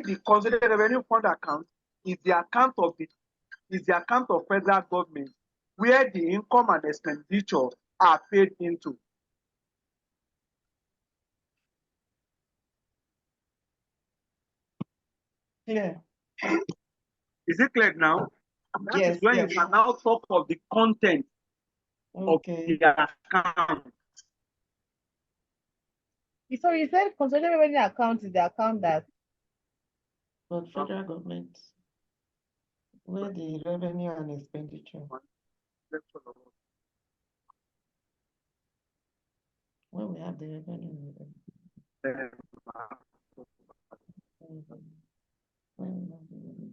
the consolidated revenue fund account is the account of federal government where the income and expenditure are paid into. Clear. Is it clear now? That is Yes, when yes. you can now talk of the content of Okay. the account. So you said consolidated revenue account is the account that But federal government, where the revenue and expenditure, where we have the revenue. Where we have the revenue.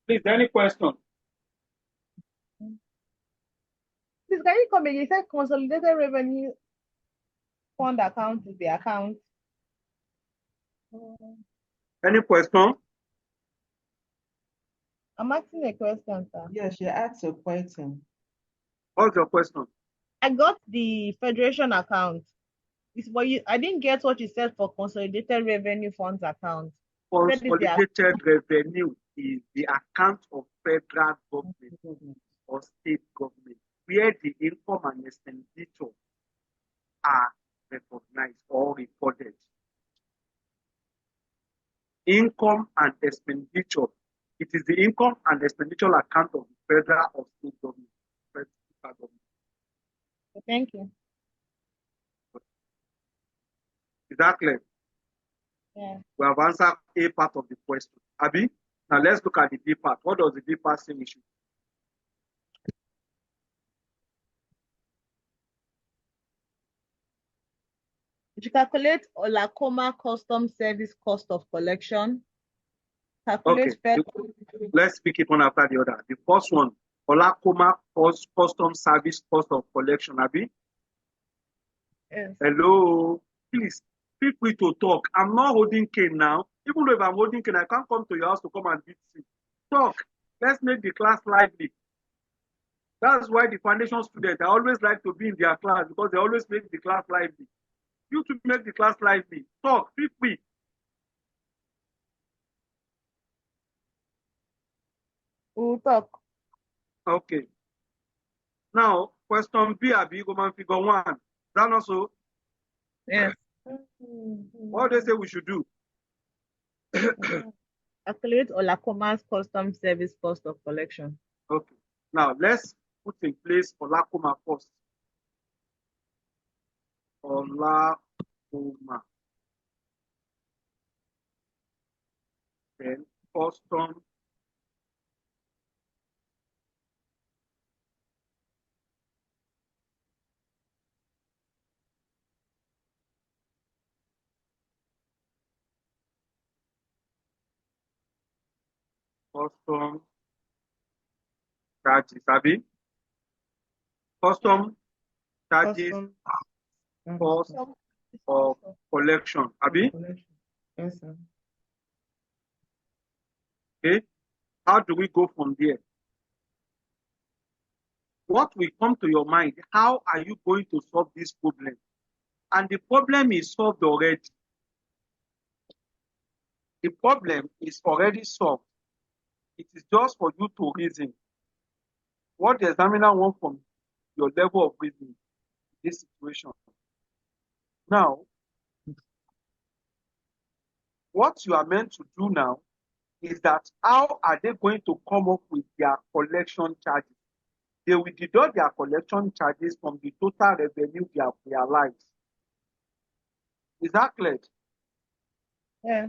Please, any question? please can you come again? You said consolidated revenue fund account is the account. Any question? I'm asking a question, sir. Yes, she asked a question. What's your question? I got the federation account. I didn't get what you said for consolidated revenue funds account. Consolidated revenue is the account of federal government or state government where the income and expenditure are recognized or recorded. Income and expenditure. It is the income and expenditure account of the federal or state government. Thank you. Is that clear? Yeah. We have answered A part of the question. Abi, now let's look at the B part. What does the B part say we should? To calculate Olakoma custom service cost of collection, Okay, let's pick it one after the other. The first one, Olakoma custom service cost of collection. Abi? Yes. Hello, please feel free to talk. I'm not holding cane now. Even though if I'm holding cane, I can't come to your house to come and beat you. Talk. Let's make the class lively. That's why the foundation students, I always like to be in their class because they always make the class lively. You to make the class lively. Talk. Feel free. We'll talk. Okay. Now, question B, Abi, go man figure 1. Is that not so? Yes. What do they say we should do? Calculate Olakoma's custom service cost of collection. Okay. Now, let's put in place Olakoma first. Olakoma. Then custom charges, Abi. Custom charges cost of collection, Abi. Yes, sir. Okay. How do we go from there? What will come to your mind? How are you going to solve this problem? And the problem is solved already. The problem is already solved. It is just for you to reason. What the examiner wants from your level of reasoning in this situation. Now, what you are meant to do now is that how are they going to come up with their collection charges? They will deduct their collection charges from the total revenue they have realized. Is that clear? Yeah.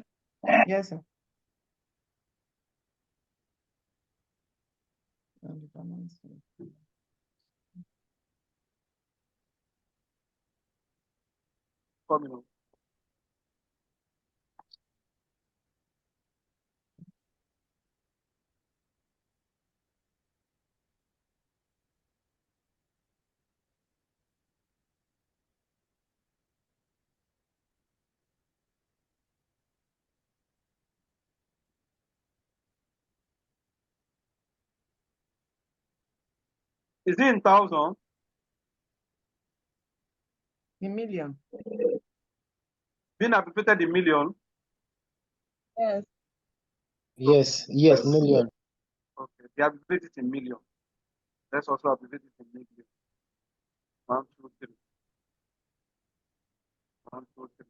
Yes, sir. Coming on. Is it in thousand? In million. Being abbreviated in million? Yes. Yes, million. Okay, they abbreviate it in million. Let's also abbreviate it in million. 1, 2, 3. 1, 2, 3.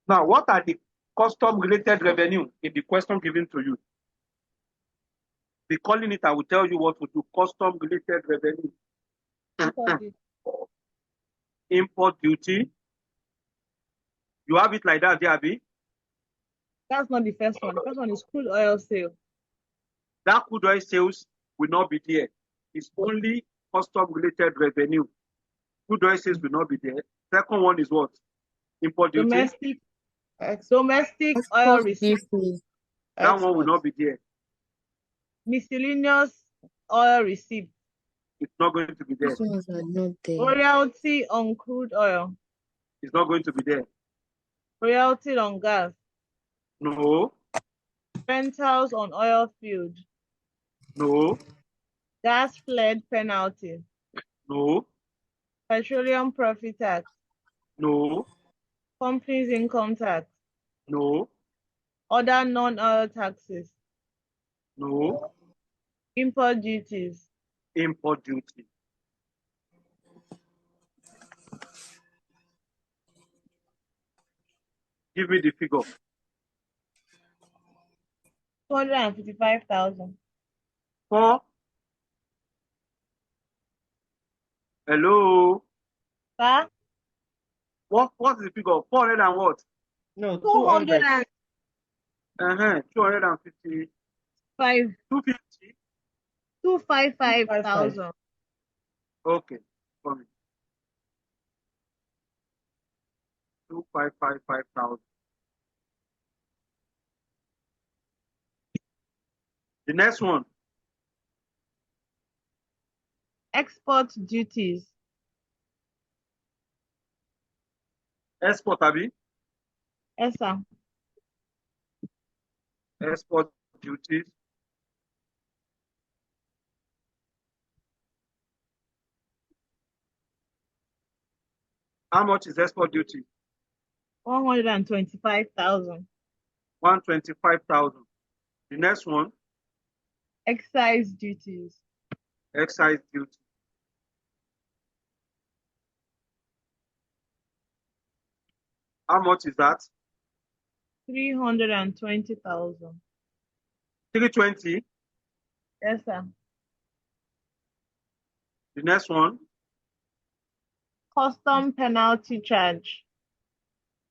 Now, what are the custom-related revenue in the question given to you? Be calling it, I will tell you what to do. Custom-related revenue. Import duty. You have it like that, Diaby. That's not the first one. The first one is crude oil sale. That crude oil sales will not be there. It's only custom-related revenue. Crude oil sales will not be there. Second one is what? Import duty. Domestic oil Export receipt. duties. That one will Export. not be there. Miscellaneous oil receipt. It's not going to be there. These ones are not there. Royalty on crude oil. It's not going to be there. Royalty on gas. No, Rentals on oil field. no, Gas flood penalty. no, Petroleum profit tax. no, Companies income tax. no, Other non-oil taxes. no. Import duties. Import duty. Give me the figure. 255,000. 4. Hello. Sir? What's the figure? 400 and what? No, 200. 250. 250. 255,000. Okay. For me. 2,555,000. The next one. Export duties. Export, Abi. Yes, sir. Export duties. How much is export duty? 125,000. 125,000. The next one. Excise duties. Excise duty. How much is that? 320,000. 320. Yes, sir. The next one. Custom penalty charge.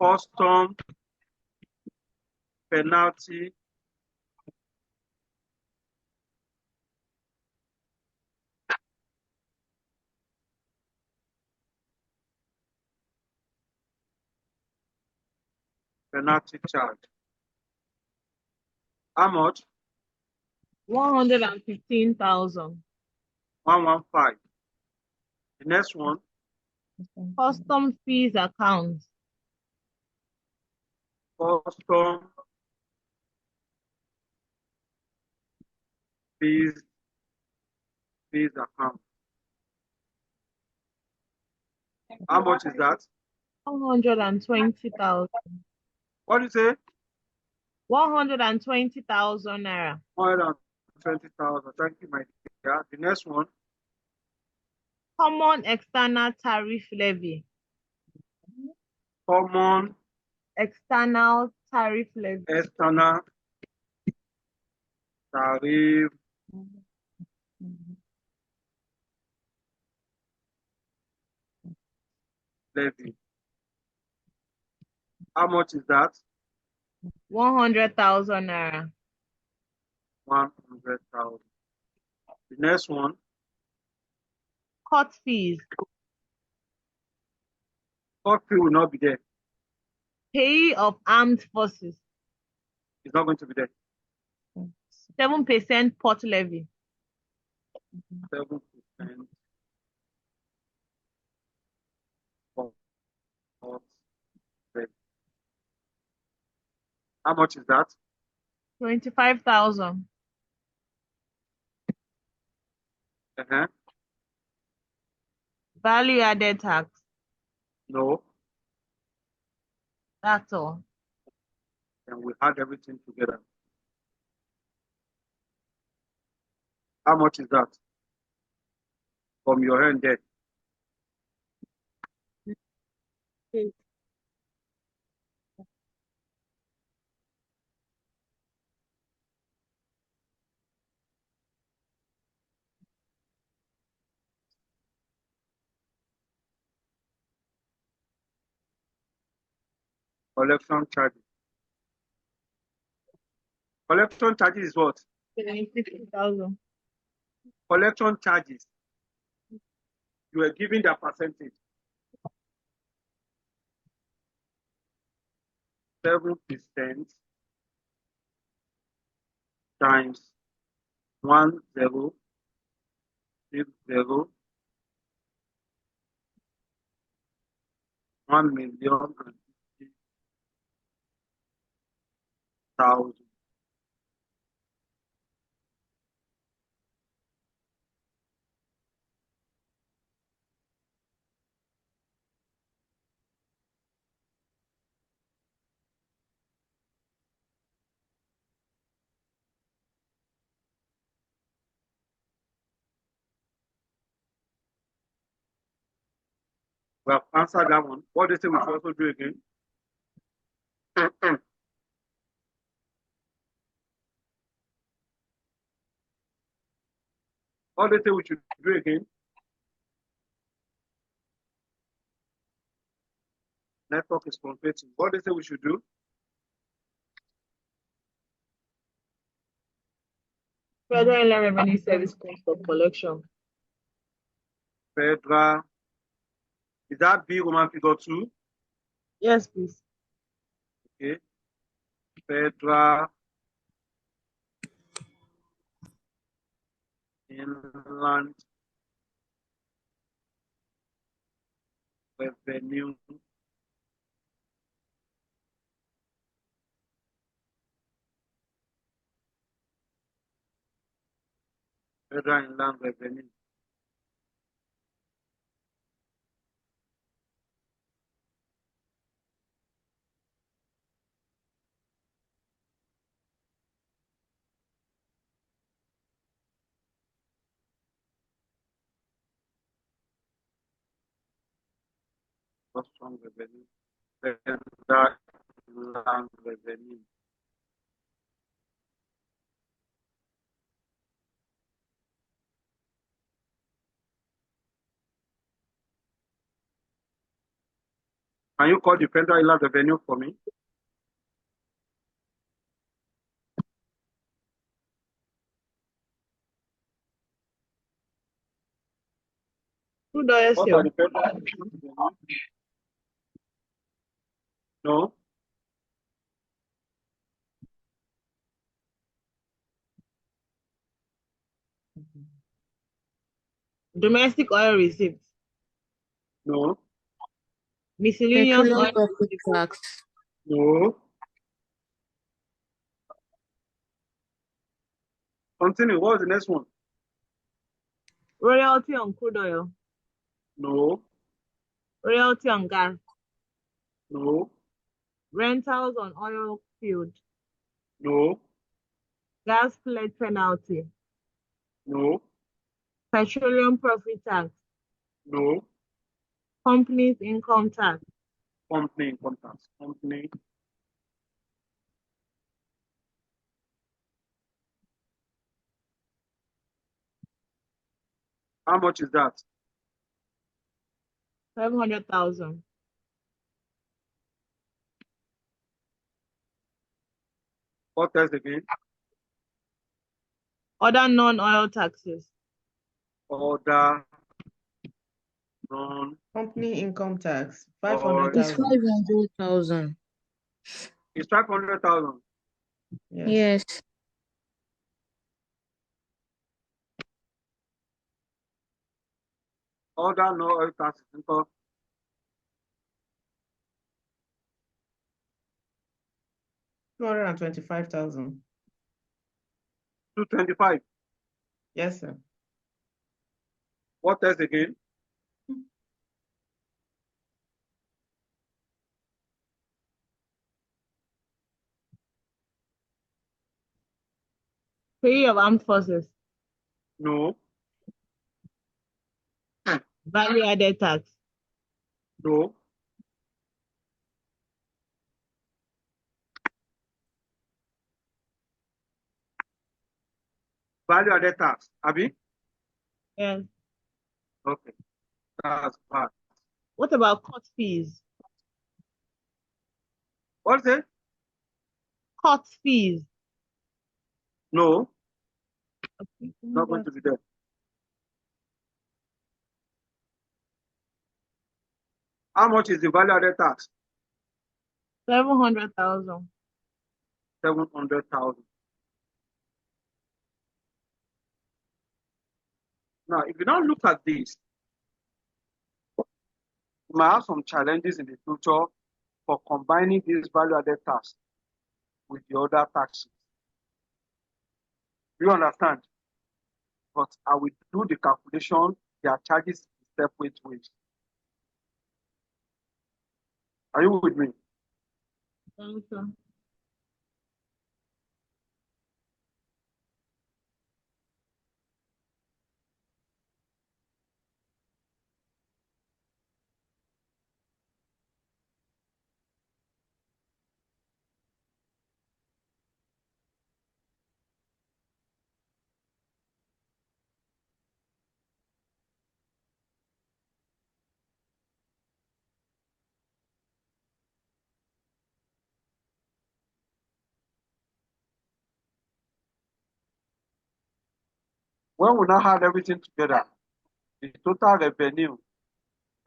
Custom penalty. Penalty charge. How much? 115,000. 115. The next one. Custom fees account. Custom fees account. How much is that? 120,000. What do you say? 120,000 naira. 120,000. Thank you, my dear. The next one. Common external tariff levy. Common External tariff levy. external tariff levy. How much is that? 100,000 naira. 100,000. The next one. Court fees. Court fee will not be there. Pay of armed forces. It's not going to be there. 7% port levy. 7% port levy. How much is that? 25,000. Uh-huh. Value added tax. No. That's all. And we add everything together. How much is that? From your hand there. Collection charges. Collection charges is what? 60,000. Collection charges. You are giving the percentage. 7% times 1060 1,050,000. We have answered that one. What do you say we should also do again? What do you say we should do again? Network is competing. What do you say we should do? Federal Inland Revenue Service cost of collection. Federal. Is that B Roman figure 2? Yes, please. Okay. Federal Inland Revenue Federal Inland Revenue. Custom revenue. Federal Inland Revenue. Can you call the Federal Inland Revenue for me? Crude oil What are sale. the Federal Inland Revenue? No. Domestic oil receipts. No. Miscellaneous Petroleum oil. profit tax. No. Continue. What was the next one? Royalty on crude oil. No. Royalty on gas. No. Rentals on oil field. No. Gas pledge penalty. No. Petroleum profit tax. No. Companies income tax. Company income tax. Company. How much is that? 500,000. What else again? Other non-oil taxes. Order non Company income tax, oil. It's 500,000. 500,000. It's 500,000. Yes. Yes. Order no oil taxes. 225,000. 225. Yes, sir. What else again? Pay of armed forces. No, Value added tax. no. Value added tax. Abi? Yes. Okay, that's bad. What about court fees? What's it? Court fees. No, Okay. not going to be there. How much is the value added tax? 700,000. 700,000. Now, if you now look at this, you might have some challenges in the future for combining this value added tax with the other taxes. Do you understand? But I will do the calculation, their charges in separate ways. Are you with me? Okay. When we now have everything together, the total revenue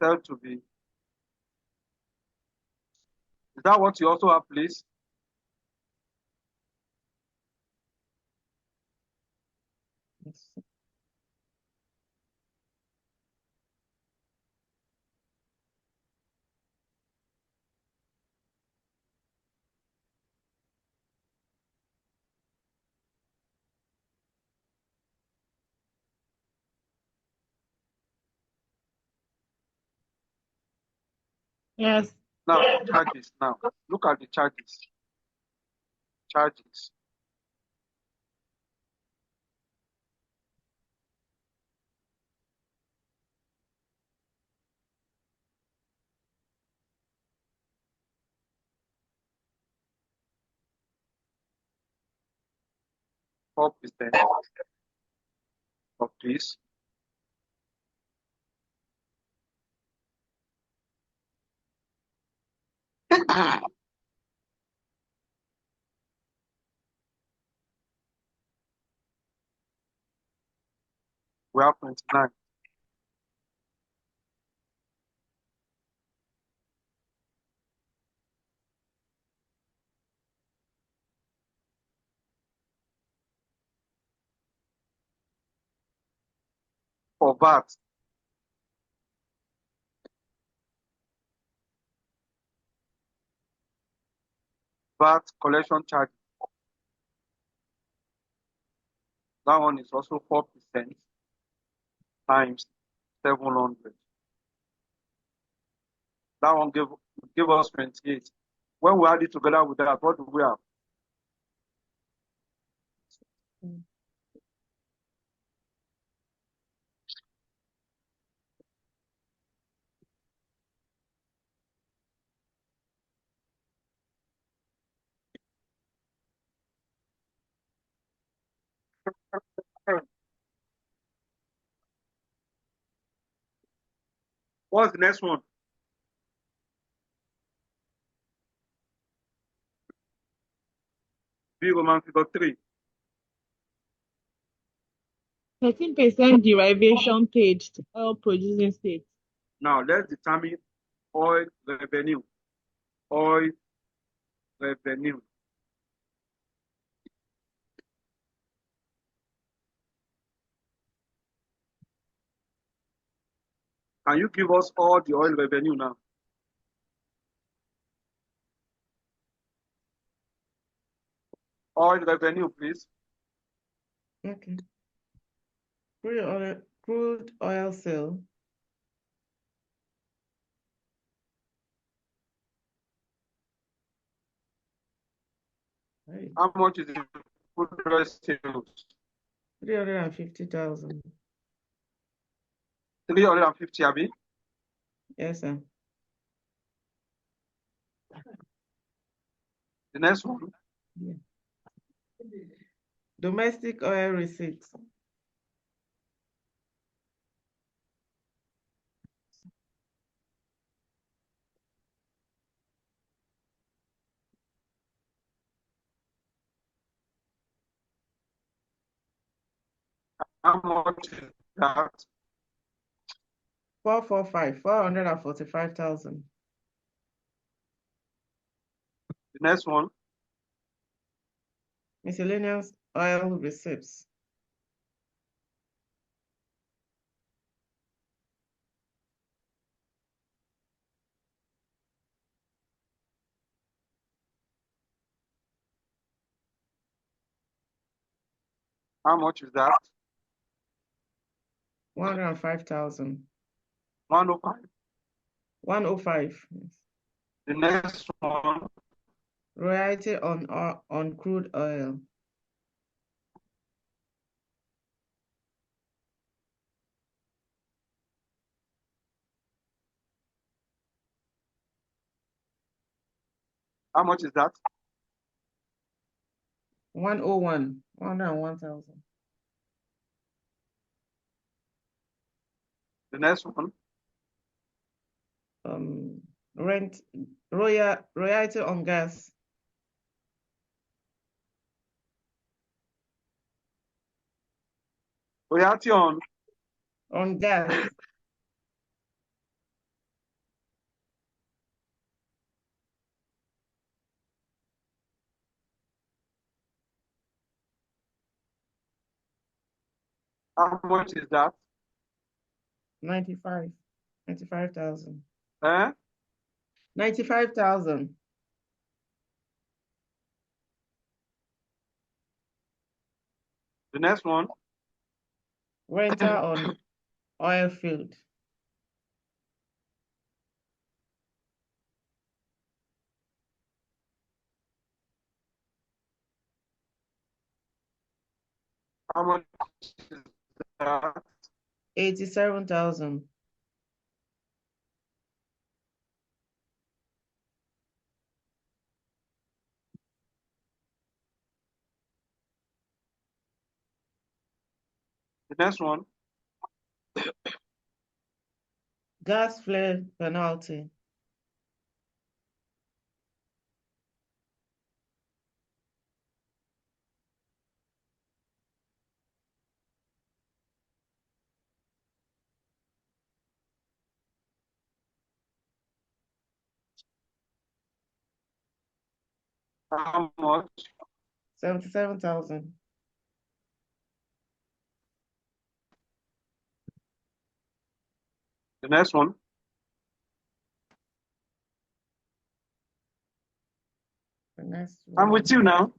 said to be, is that what you also have, please? Yes. Yes. Now, charges. Now, look at the charges. Charges. Four percent of this. We have 29. For VAT, VAT collection charge. That one is also 4% times 700. That one give us 28. When we add it together with that, what do we have? What's the next one? B Roman figure 3. 13% derivation paid to oil producing states. Now let's determine oil revenue. Oil revenue. Can you give us all the oil revenue now? Oil revenue, please. Okay. Crude oil sale. Right. How much is the crude oil sales? 350,000. 350, Abi. Yes, sir. The next one. Yeah. Domestic oil receipts. How much is that? 445,000. The next one. Miscellaneous oil receipts. How much is that? 105,000. 105. 105. Yes. The next one. Royalty on crude oil. How much is that? 101. 101,000. The next one. Royalty on gas. Royalty on. On gas. How much is that? 95,000. Eh? 95,000. The next one. Rental on oil field. How much is that? 87,000. The next one. Gas flare penalty. How much? 77,000. The next one. The next I'm one. with you now.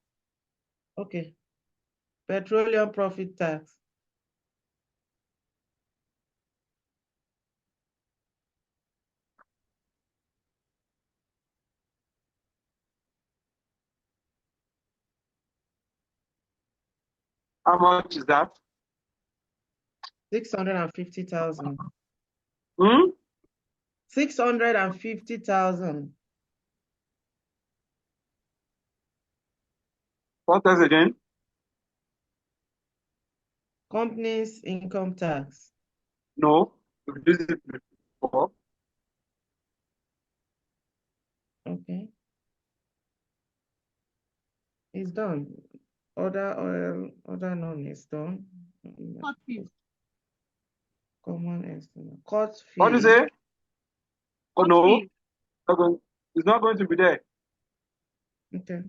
Okay. Petroleum profit tax. How much is that? 650,000. 650,000. What else again? Companies income tax. No. We've used it before. Okay. It's done. Other oil, other none is done. Court fees. Common estimate. Court fee. What do you say? Oh, Court no. fees. It's not going to be there. Okay.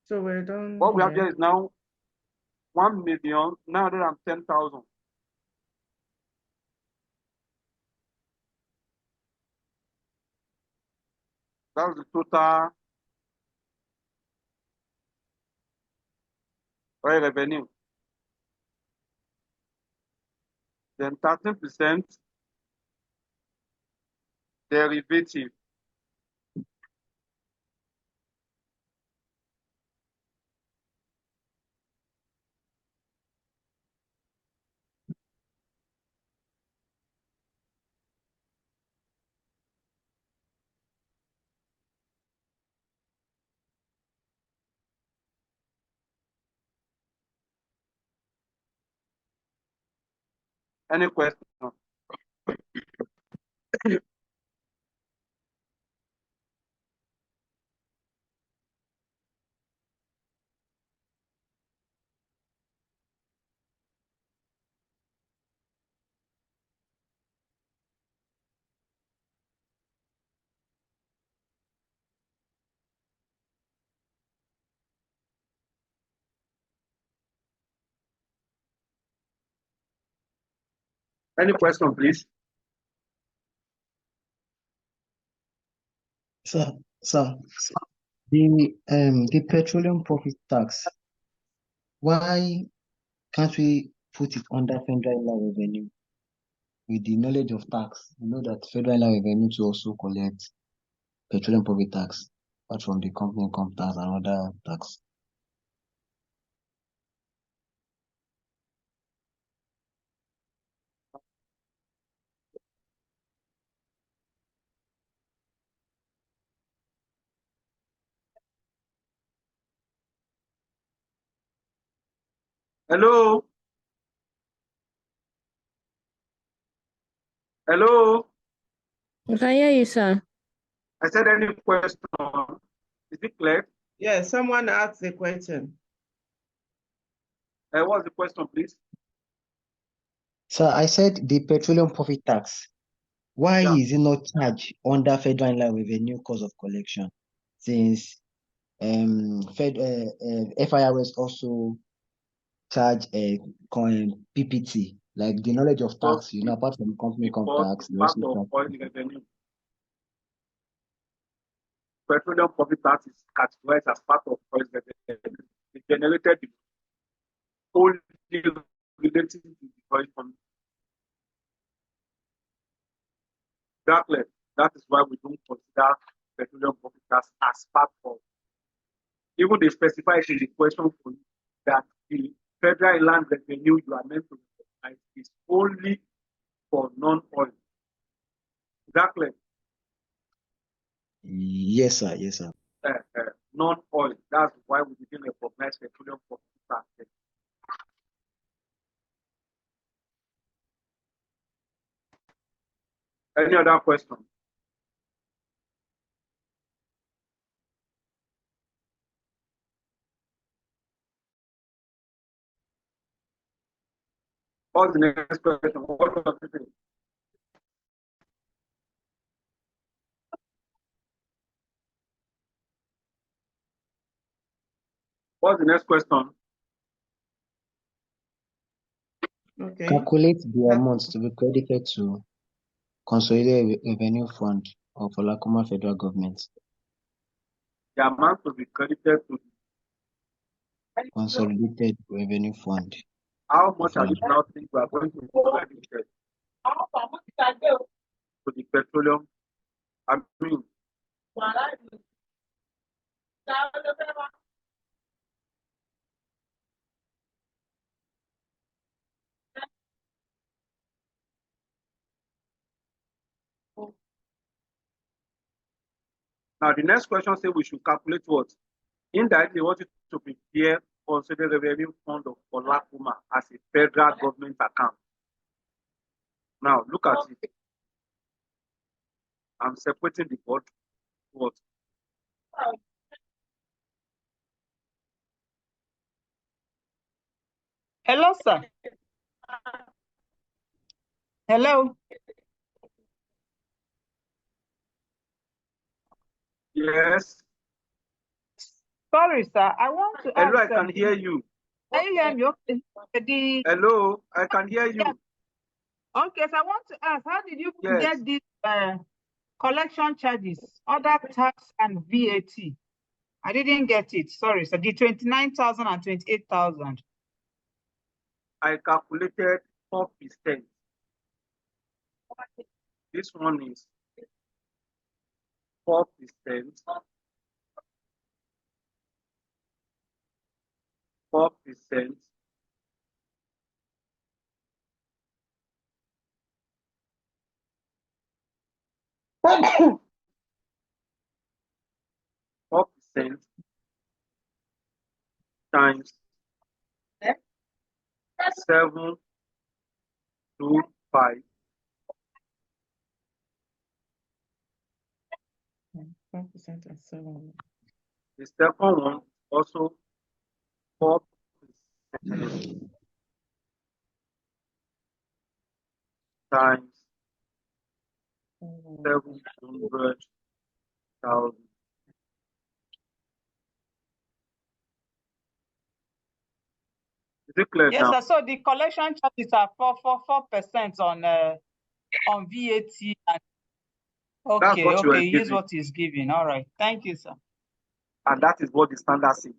So we're done What we have here. here is now 1,910,000. That's the total oil revenue. then 13% derivative. Any question? Any question, please? Sir, the petroleum profit tax, why can't we put it under federal inland revenue with the knowledge of tax? You know that federal inland revenue to also collect petroleum profit tax, apart from the company income tax and other tax. Hello? Hello? I can hear you, sir. I said any question? Is it clear? Yes, someone asked a question. What's the question, please? Sir, I said the petroleum profit tax, why Yeah. is it not charged under federal inland revenue cost of collection? Since FIRS also charge a PPT, like the knowledge of tax, you know, apart from company income Because tax, it's they part also of charge. oil revenue. Petroleum profit tax is categorized as part of oil revenue. It generated only related to the oil fund. That is why we don't consider petroleum profit tax as part of. Even they specify it in the question for you that the federal inland revenue you are meant to recognize is only for non-oil. Exactly. Yes, sir. Yes, sir. Non-oil. That's why we didn't recognize petroleum profit tax. Any other question? What's the next question? What was it? What's the next question? Okay. Calculate the amount to be credited to Consolidated Revenue Fund of Olakuma Federal Government. The amount to be credited to Consolidated Revenue Fund. how much additional things we are going to be credited to the petroleum. I mean, now the next question says we should calculate what? Indirectly, we want you to prepare Consolidated Revenue Fund of Olakuma as a federal government account. Now look at it. I'm separating the board. What? Hello, sir. Hello. Yes. Sorry, sir. I want to Hello, I ask. can hear you. Can you hear me? Okay. Hello, I can hear you. Yeah. Okay, so I want to ask, how did you Yes. get these collection charges, other tax and VAT? I didn't get it. Sorry, sir. The 29,000 and 28,000. I calculated 4%. This one is 4%, 4%, 4% times 725. 4% and 7. The second one also 4% times 700,000. Is it clear Yes, now? sir. So the collection charges are 4% on VAT. And That's okay, what you are okay, here's giving, what he's giving. All right. Thank you, sir. and that is what the standard says.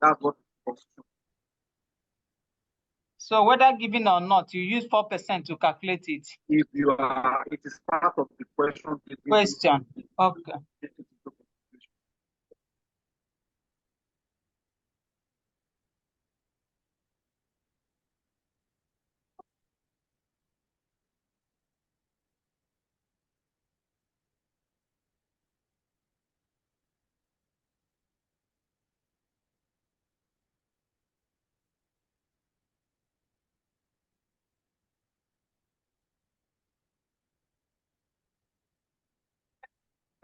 That's what it's supposed to. So whether given or not, you use 4% to calculate it. If you are, it is part of the question. Question. Okay.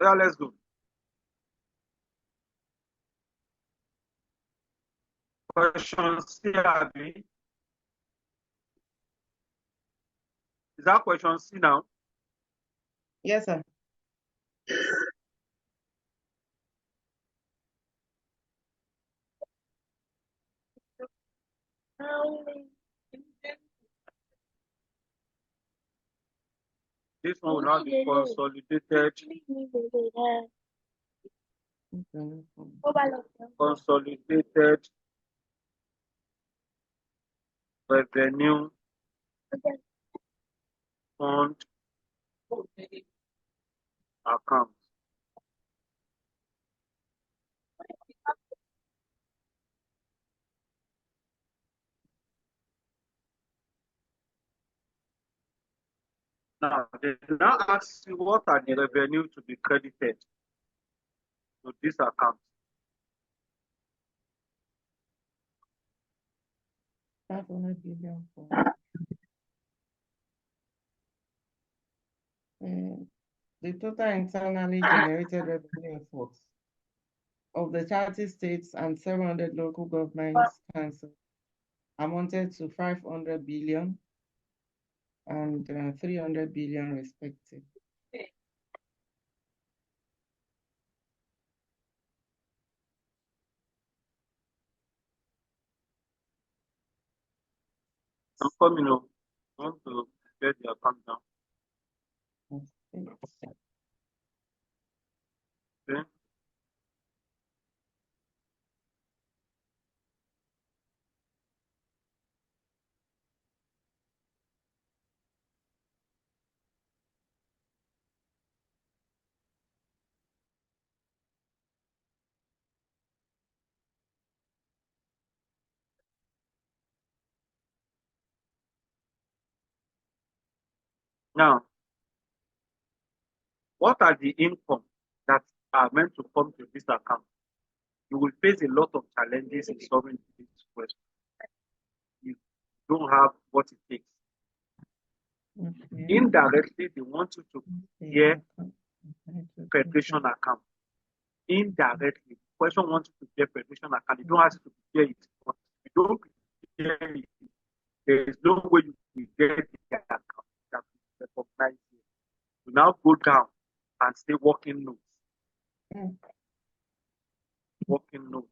Yeah, let's go. Question C, Abi. Is that question C now? Yes, sir. This one will not be consolidated. Consolidated revenue fund account. Now, they now ask you what are the revenue to be credited to this account. 500 billion for the total internally generated revenue efforts of the 30 states and 700 local governments councils amounted to 500 billion and 300 billion respectively. I'm coming up. I want to get the account now. Okay. Now, what are the income that are meant to come to this account? You will face a lot of challenges in solving this question. You don't have what it takes. Okay. Indirectly, they want you to hear preparation account. Indirectly, the question wants you to get preparation account. You don't have to prepare it. But if you don't prepare it, there is no way you will get the account that will recognize you. You now go down and say working notes. Mm. Working notes.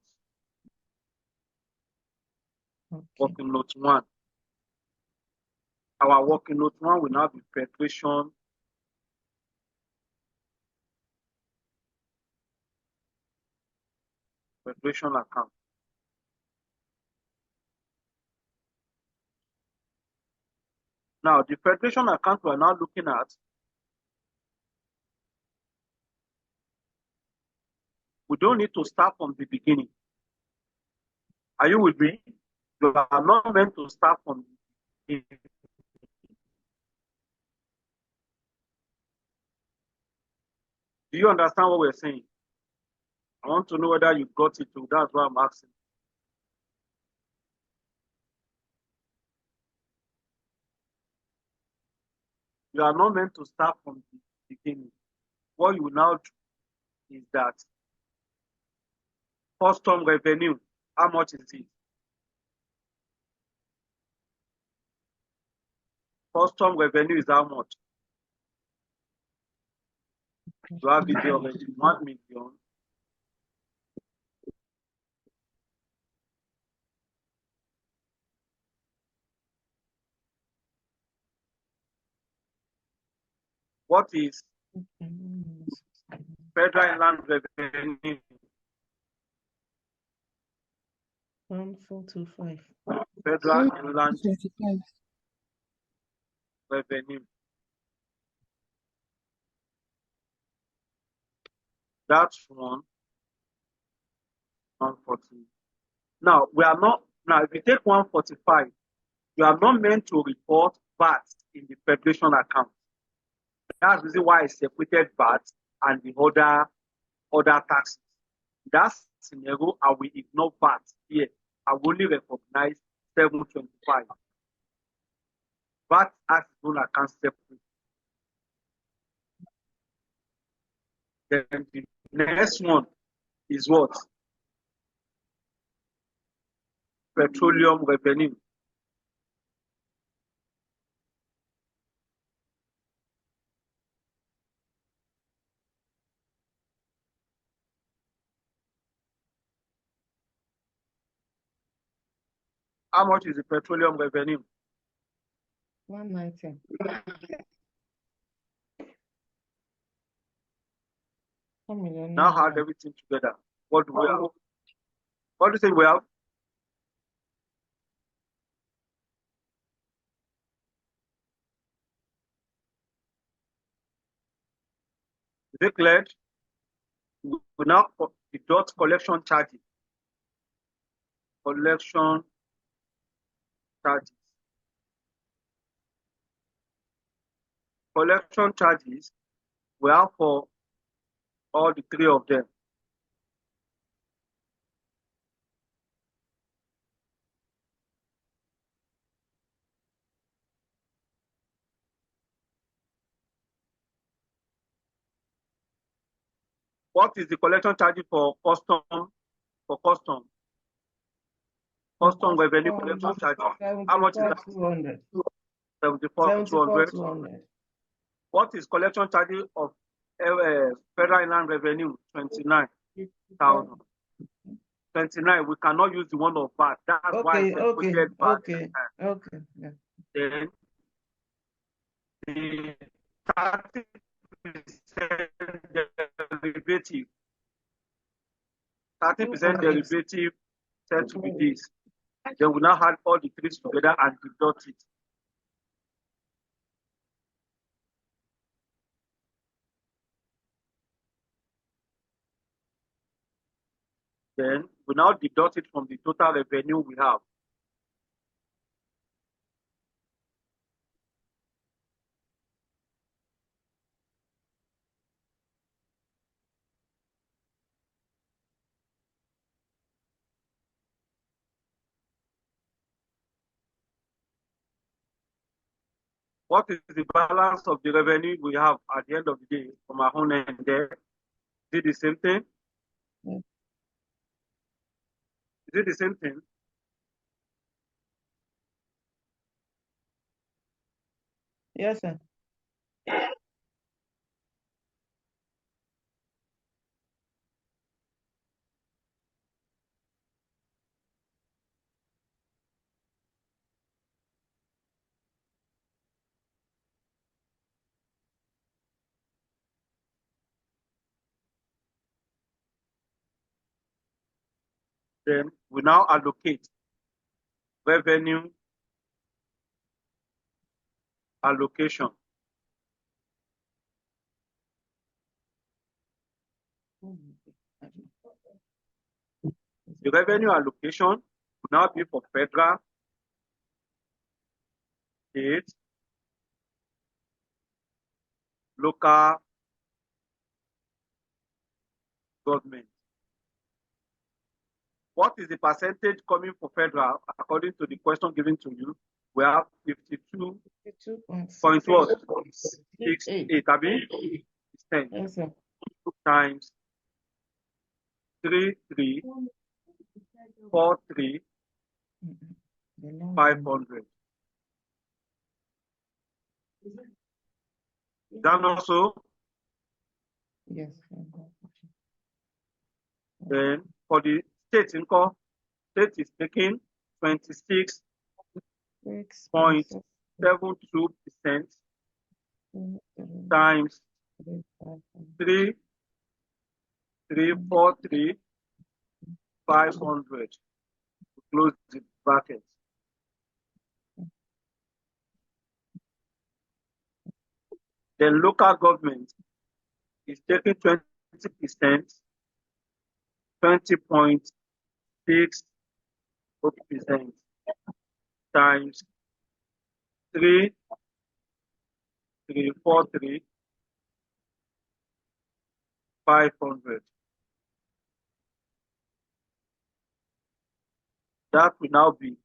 Okay. Working notes 1. Our working note 1 will now be preparation account. Now, the federation account we're now looking at, we don't need to start from the beginning. Are you with me? You are not meant to start from the beginning. Do you understand what we're saying? I want to know whether you got it too. That's why I'm asking. You are not meant to start from the beginning. What you now do is that custom revenue, how much is it? Custom revenue is how much? You have it there already, 1 million. What is federal inland revenue? 1425. Federal inland 25. revenue. That's 140. Now, we are not, now if you take 145, you are not meant to report VAT in the federation account. That's the reason why I separated VAT and the other taxes. That scenario, I will ignore VAT here. I will only recognize 725. VAT as its own account separate. Then the next one is what? Petroleum revenue. How much is the petroleum revenue? 190. Now add everything together. What do we have? What do you say we have? Is it clear? We now deduct collection charges. Collection charges. Collection charges we have for all the three of them. What is the collection charges for custom? For custom? Custom revenue collection charges. How much is that? 200. 74,200. What is collection charges of federal inland revenue? 29,000. 29. We cannot use the one of VAT. That's why I separated VAT. Okay. Yeah. Then the 30% derivative. 30% derivative said to be this. Then we now add all the three together and deduct it. Then we now deduct it from the total revenue we have. What is the balance of the revenue we have at the end of the day from our own end there? Is it the same thing? Yeah. Is it the same thing? Yes, sir. Then we now allocate revenue allocation. The revenue allocation will now be for federal, state, local government. What is the percentage coming for federal according to the question given to you? We have 52.68 Yes, sir. times 3343 500. Is that not so? Yes. Then for the state income, state is taking 26.72% times 3343 500 to close the bracket. Then local government is taking 20%, 20.6% times 3343 500. That will now be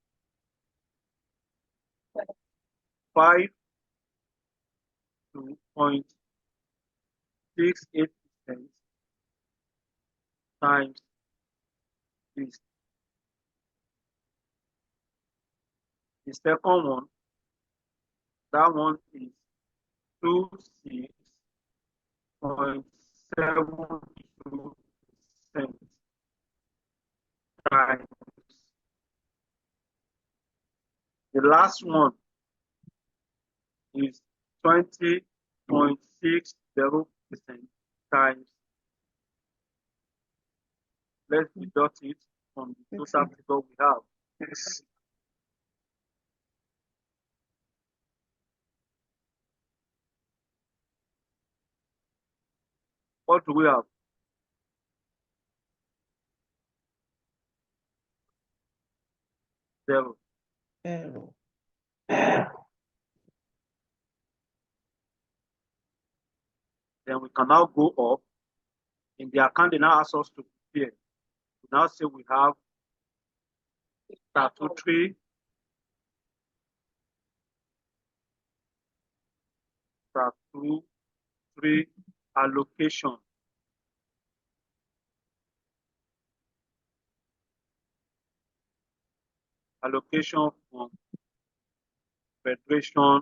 5.68% times this. The second one, that one is 26.72% times. The last one is 20.60% times. Let's deduct it from the total figure we have. What do we have? Zero. Then we can now go up. In the account, they now ask us to prepare. We now say we have statutory allocation. Allocation from Federation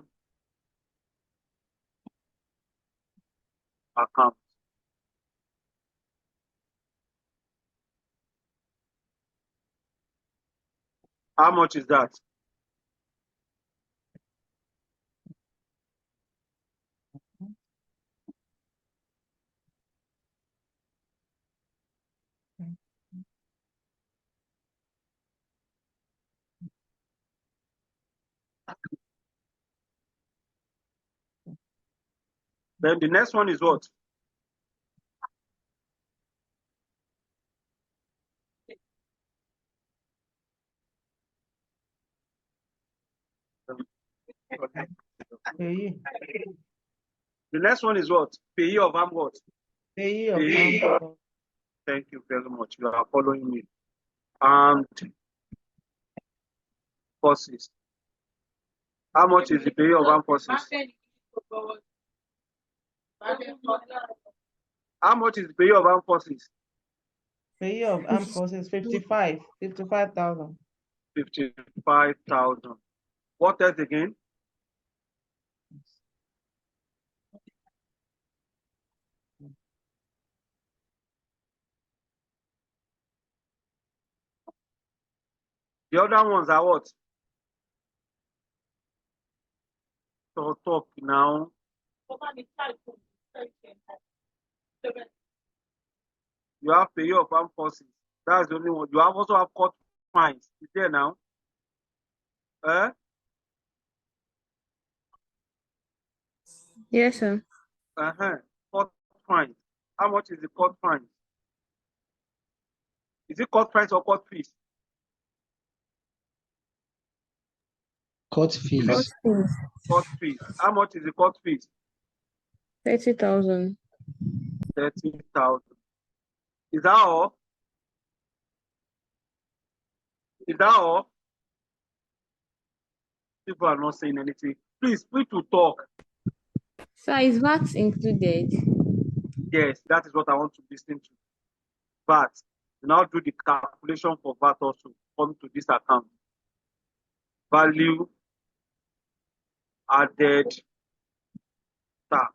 account. How much is that? Then the next one is what? Payee. The next one is what? Payee of armed what? Payee of Payee. armed forces. Thank you very much. You are following me. Armed forces. How much is the payee of armed forces? How much is the payee of armed forces? Payee of armed forces 55,000. 55,000. What else again? The other ones are what? So talk now. You have payee of armed forces. That's the only one. You have also have court fines. Is there now? Yes, sir. Court fines. How much is the court fines? Is it court fines or court fees? Court Court fees. fees, Court fees. How much is the court fees? 30,000. 30,000. Is that all? Is that all? People are not saying anything. Please, free to talk. Sir, is VAT included? Yes, that is what I want to listen to. VAT. Now do the calculation for VAT also. Come to this account. Value added tax.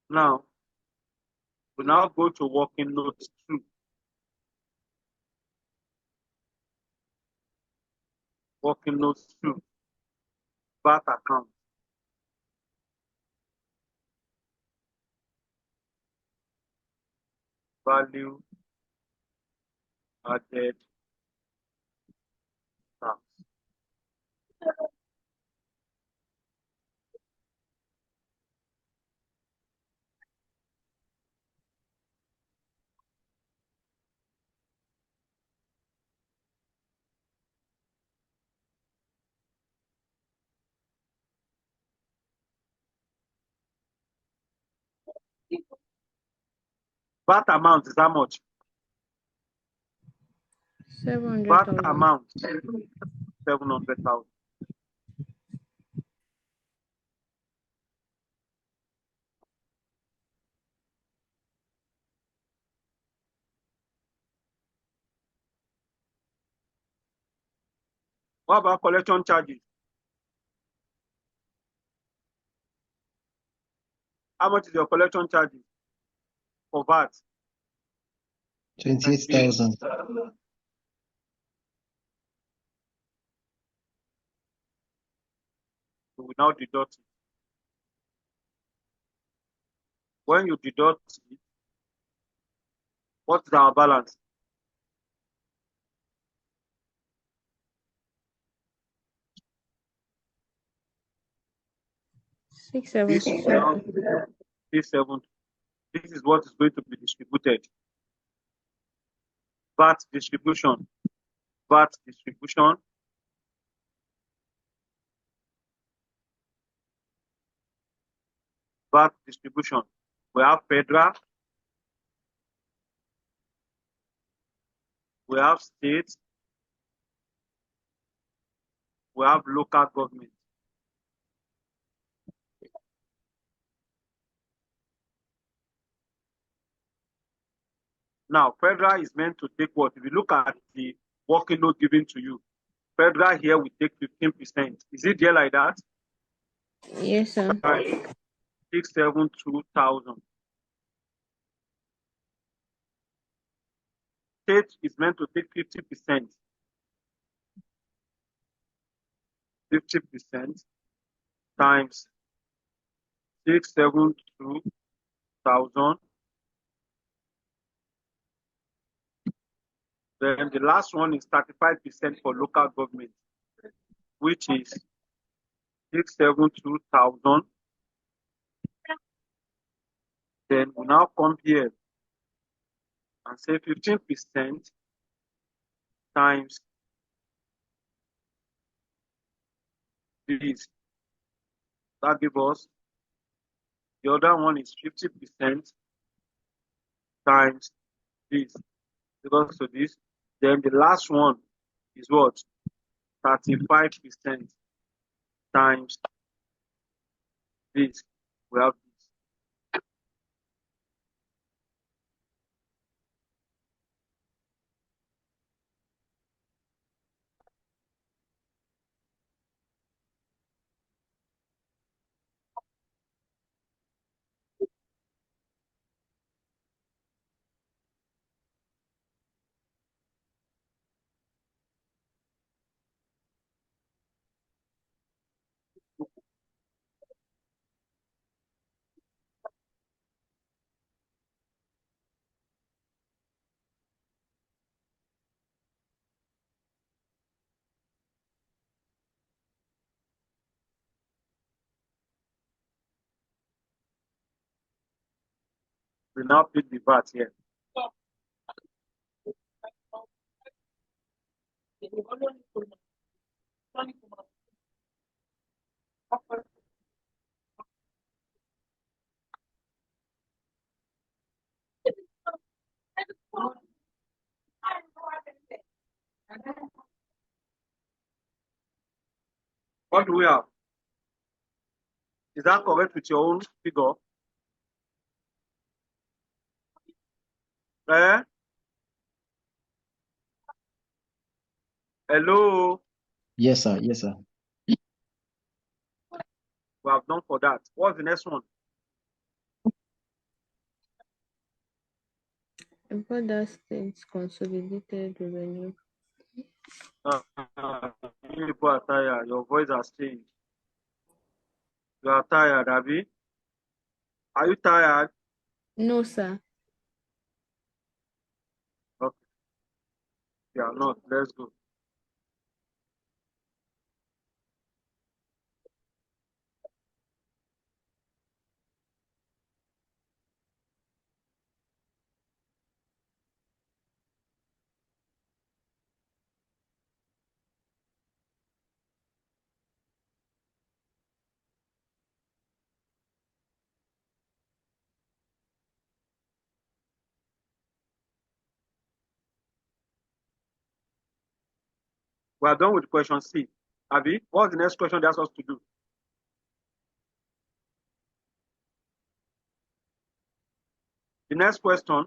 Now, we now go to working note 2. Working note 2. VAT account. Value added tax. VAT amount is how much? 700,000. VAT amount 700,000. What about collection charges? How much is your collection charges for VAT? 28,000. We will now deduct it. When you deduct it, what is our balance? This 677. this is what is going to be distributed. VAT distribution. VAT distribution. VAT distribution. We have federal. We have states. We have local government. Now, federal is meant to take what? If you look at the working note given to you, federal here will take 15%. Is it there like that? Yes, sir. 672,000. State is meant to take 50%. 50% times 672,000. Then the last one is 35% for local government, which is 672,000. Then we now come here and say 15% times this. That gives us, the other one is 50% times this. Because to this. Then the last one is what? 35% times this. We have this. We now pick the VAT here. What do we have? Is that correct with your own figure? Eh? Hello? Yes, sir. Yes, sir. We have done for that. What's the next one? Border states consolidated revenue. You people are tired. Your voice has changed. You are tired, Abby. Are you tired? No, sir. Okay. Yeah, not. Let's go. We are done with question C. Abby, what's the next question they ask us to do? The next question,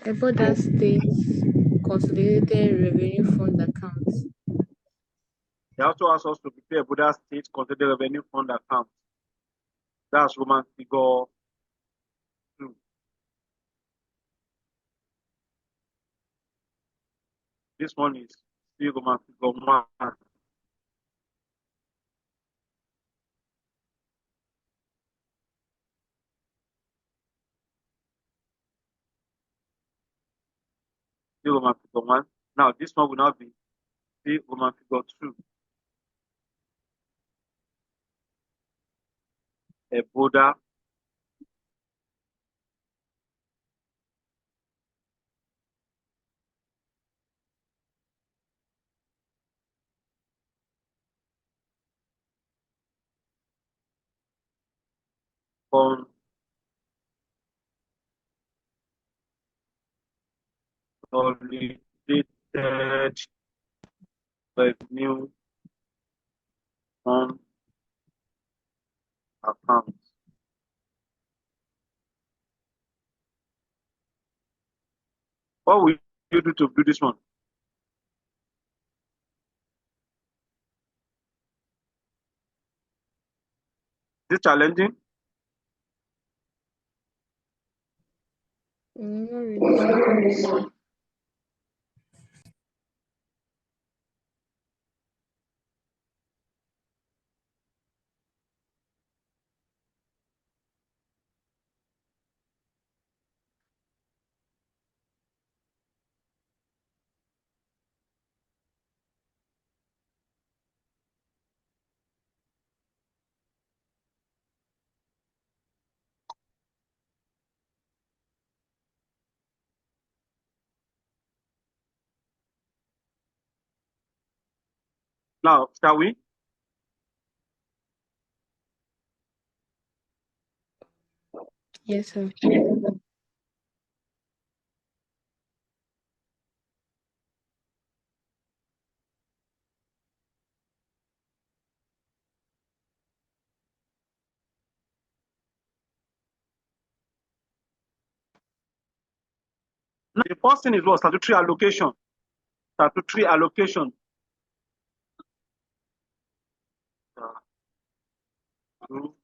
A border states consolidated revenue fund account. they also ask us to prepare a Buddha State Consider Revenue Fund account. That's Roman figure 2. This one is still Roman figure 1. Still Roman figure 1. Now, this one will now be still Roman figure 2. A Buddha Consolidated Revenue Fund account. What will you do to build this one? Is it challenging? Not really, sir. Now, shall we? Yes, sir. Now, the first thing is what? Statutory allocation. Statutory allocation. Statutory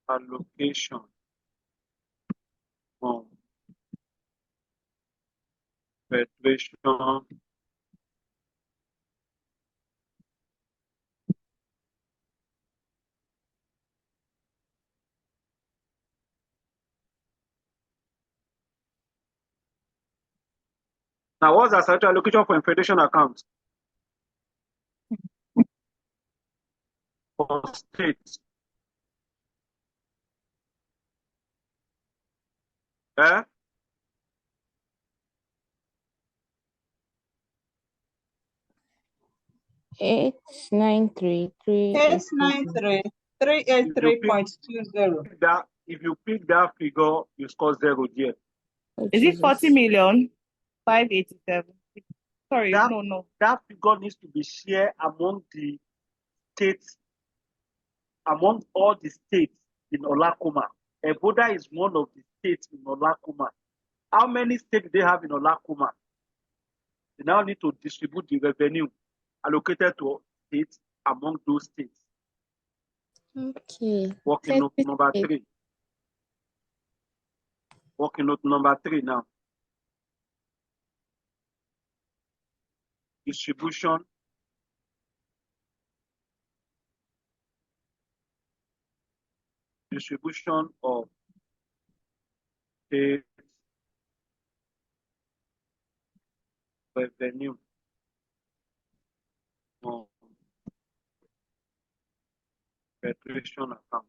allocation from Federation. Now, what's the statutory allocation for Federation account? for states. Eh? Eight nine three three eight three. 893,383.20. If you pick that figure, you score 0 there. Oh, Is it 40 Jesus. million? 587. Sorry, That, no. that figure needs to be shared among the states, among all the states in Olakuma. Eboda is one of the states in Olakuma. How many states do they have in Olakuma? They now need to distribute the revenue allocated to states among those states. Okay. Working note number 38. 3. Working note number 3 now. Distribution of state revenue on federation account.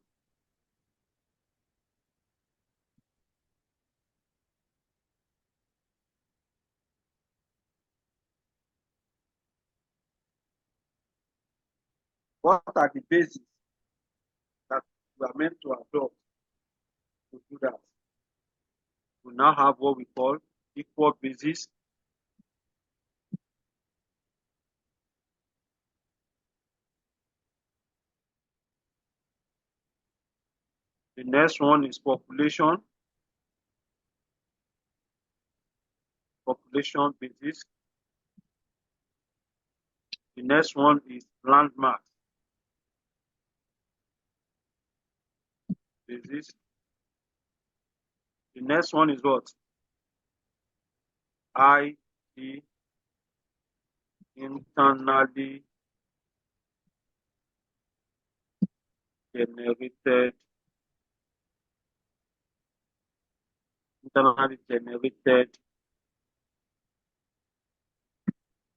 What are the bases that we are meant to adopt to do that? We now have what we call equal basis. The next one is population basis. The next one is landmark basis. The next one is what? IT, internally generated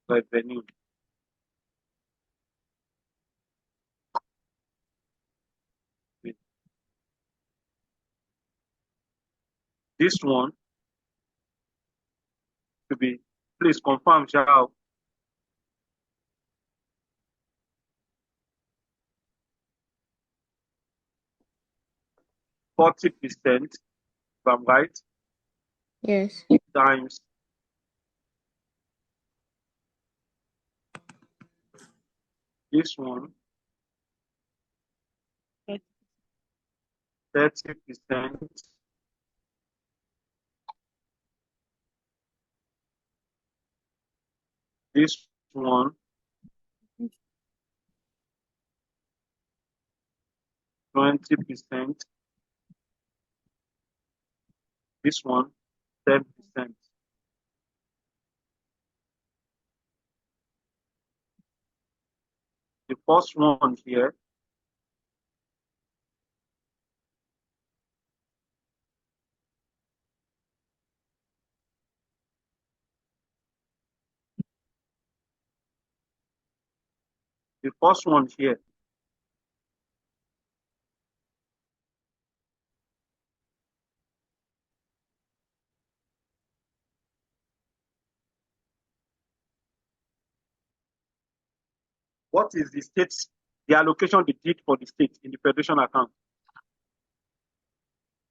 revenue. This one to be, please confirm, shall 40%, if I'm right, Yes. times this one, 30%, this one, 20%, this one, 10%. The first one here, what is the state's, the allocation they did for the state in the federation account?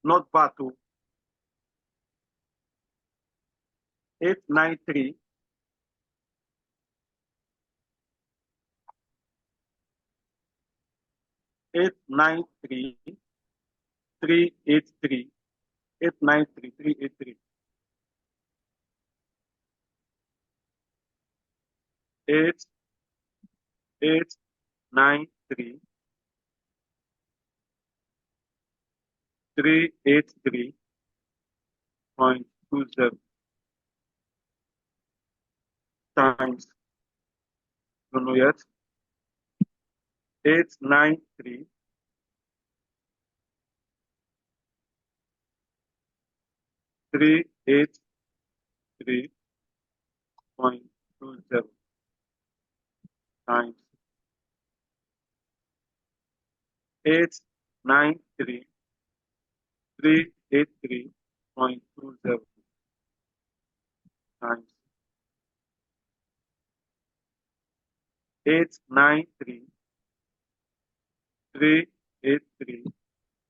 Not bad to 893 383 893 383 893 383.20 times, don't know yet, 893 383.20 times 893,383.20 times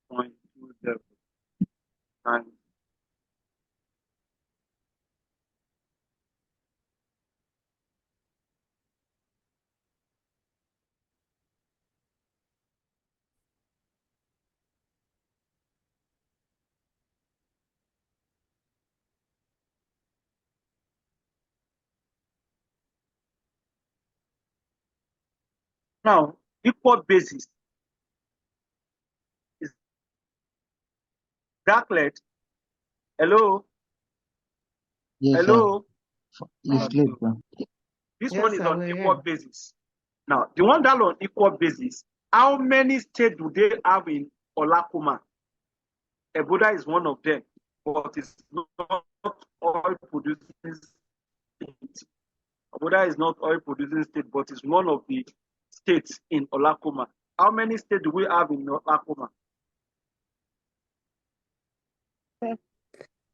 893,383.20 times. Now, equal basis. Is that clear? Hello? Yes, sir. Hello? It's Okay. clear, sir. This Yes, one is sir, on we're equal here. basis. Now, the one that on equal basis, how many states do they have in Olakuma? Eboda is one of them, but it's not oil producing state. Eboda is not oil producing state, but it's one of the states in Olakuma. How many states do we have in Olakuma?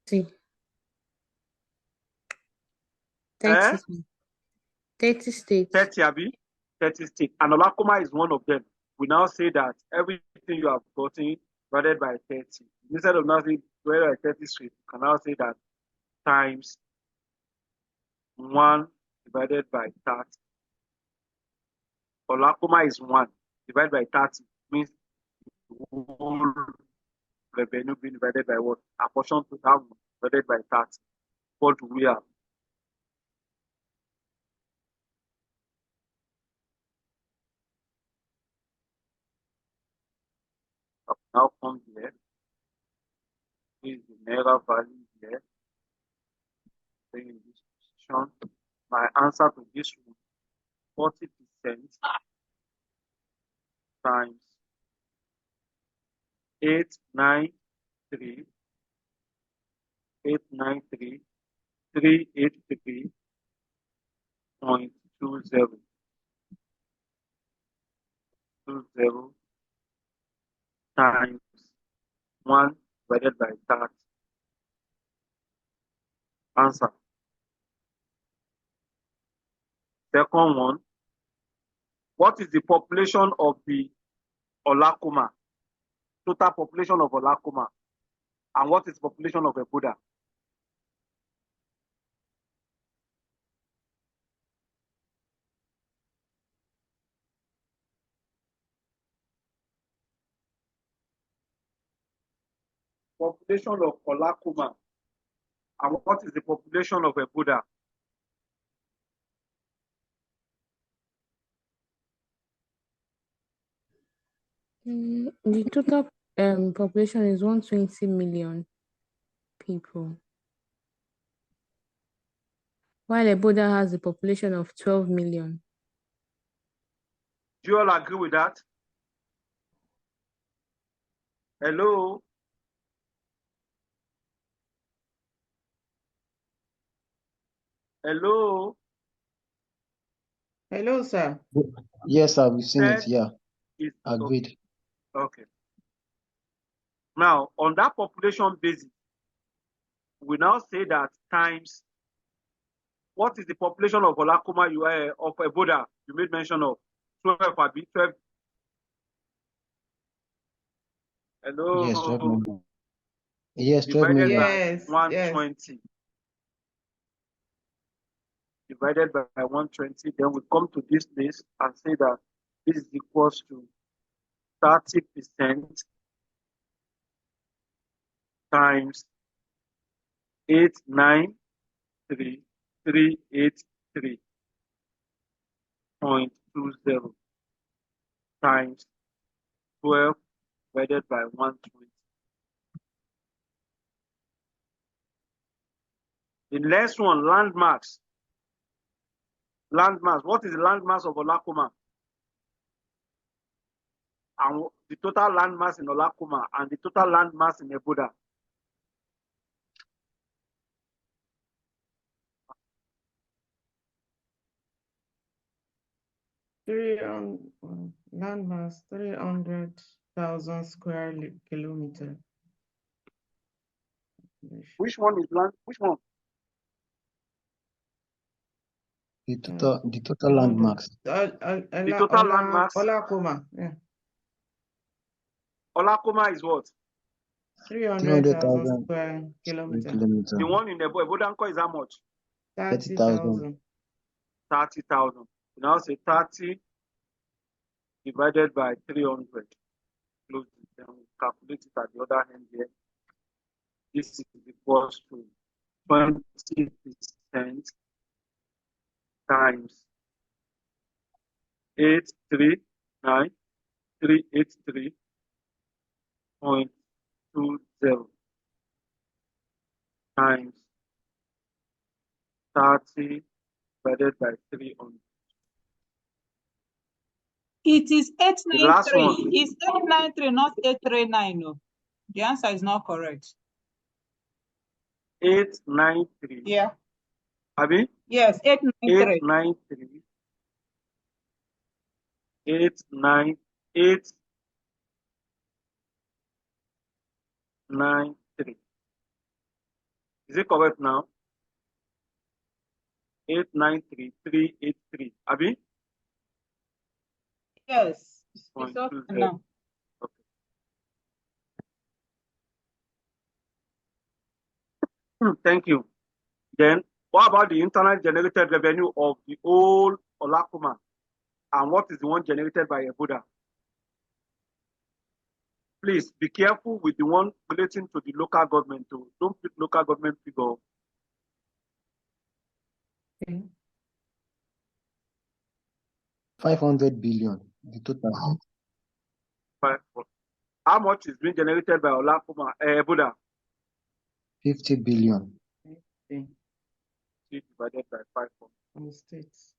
See, Eh? 30 states. 30, Abi? 30 states. And Olakuma is one of them. We now say that everything you have gotten divided by 30. Instead of now saying divided by 30 states, you can now say that times 1 divided by 30. Olakuma is 1 divided by 30 means the whole revenue being divided by what? A portion to that one divided by 30. What do we have? Now come here. This is the Naira value here. Staying in this position. My answer to this one, 40% times 893, 893, 383.20, 20 times 1 divided by 30. Answer. Second one, what is the population of the Olakuma? Total population of Olakuma. And what is the population of Eboda? Population of Olakuma. And what is the population of Eboda? The total population is 120 million people, while Ebola has a population of 12 million. Do you all agree with that? Hello? Hello? Hello, sir. Yes, sir. We've seen it. Said Yeah, is agreed. okay. Now, on that population basis, we now say that times what is the population of Olakuma of Eboda you made mention of? 12, Abi, 12. Hello? Yes, 12 million. Yes, 12 Divided million. by Yes, yes. 120. Divided by 120, then we come to this place and say that this is equals to 30% times 893,383.20 times 12 divided by 120. The next one, landmarks. Landmass. What is the landmass of Olakuma? And the total landmass in Olakuma and the total landmass in Eboda. Landmass 300. thousand square kilometer. Which one is land? Which one? The total landmarks. The total landmarks. Olakoma, yeah. Olakoma is what? 300,000 square kilometer. The one in the Ebodanko is how much? 30,000. 30,000. You now say 30 divided by 300. Close it, then we calculate it at the other hand here. This is equals to 20% times 839,383.20 times 30 divided by 300. It is The last 893. one. It's 893, not 839. No. The answer is not correct. 893. Yeah. Abi? Yes, 893. 893. 893. Is it correct now? 893,383. Abi? Yes. It's Point okay two now. zero. Okay. Thank you. Then, what about the internal generated revenue of the old Olakuma? And what is the one generated by Eboda? Please be careful with the one relating to the local government too. Don't put local government figure. Okay. 500 billion, the total. How much is being generated by Olakuma, Eboda? 50 billion. Okay. Divided by 5. From the states.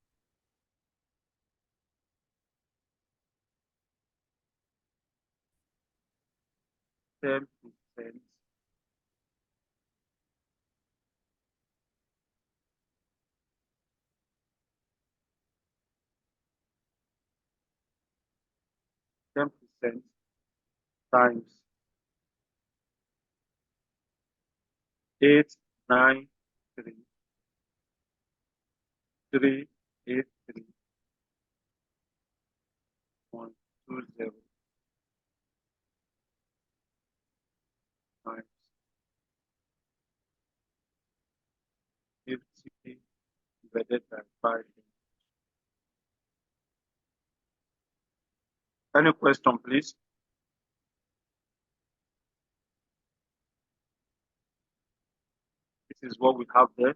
%. 10% times 893,383.20 times 50 divided by 5. Any question, please? This is what we have there.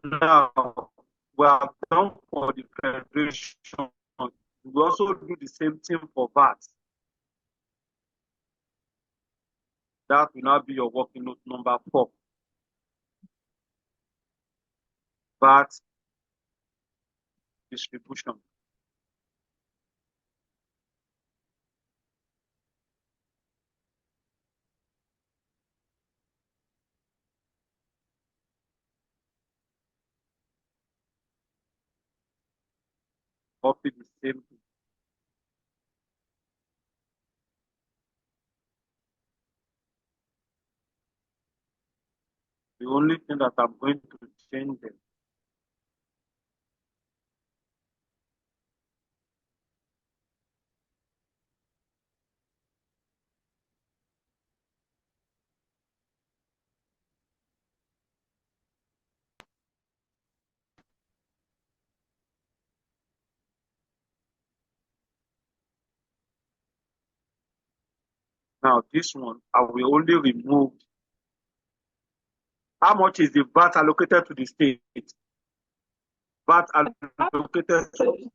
Now, we have done for the federation. We also do the same thing for VAT. That will now be your working note number 4. VAT distribution. Copy the same thing. The only thing that I'm going to change them. Now, this one, I will only remove. How much is the VAT allocated to the state? VAT allocated to the state.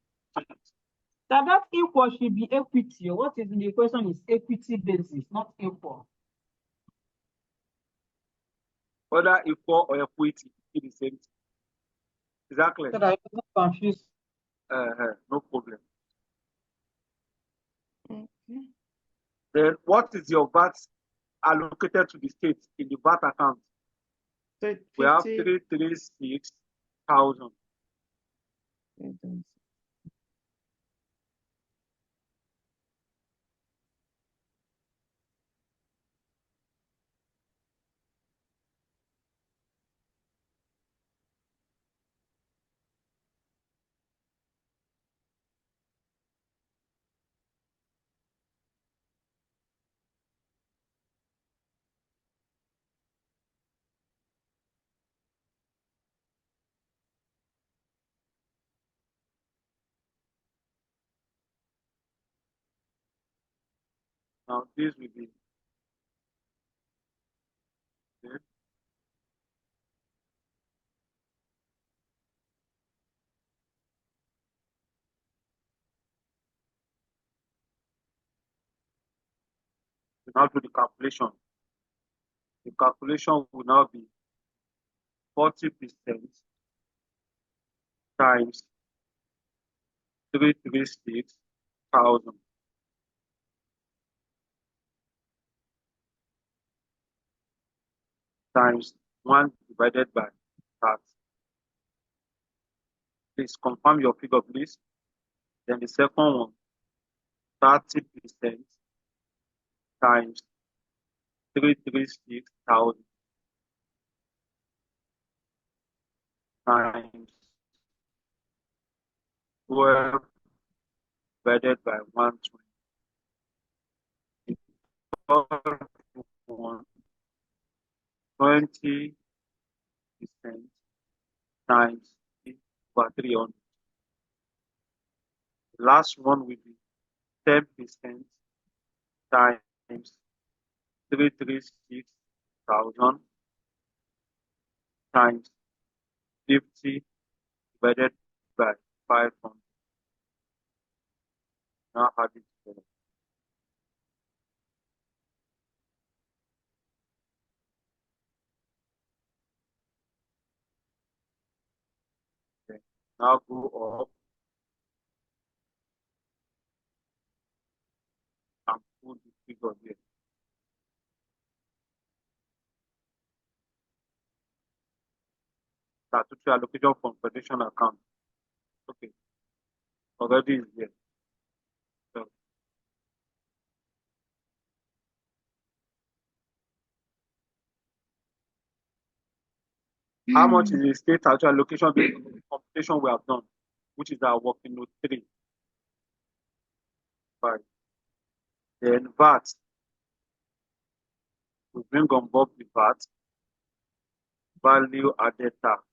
That equal should be equity. What is in the question is equity basis, not equal. Whether equal or equity, it's the same thing. Exactly. So that I don't confuse. No problem. Okay. Then what is your VAT allocated to the state in the VAT account? So We have 50, 336,000. Now this will be okay. We now do the calculation. The calculation will now be 40% times 336,000 times 1 divided by that. Please confirm your figure, please. Then the second one, 30% times 336,000 times 12 divided by 120. One, 20% times over 300. The last one will be 10% times 336,000 times 50 divided by 500. Now add it together. Okay. Now go up and put the figure here. Statutory allocation from federation account. Okay, already is there. So, how much is the state statutory allocation based on the computation we have done, which is our working note 3. 5. Then VAT. We bring on board the VAT, value added tax.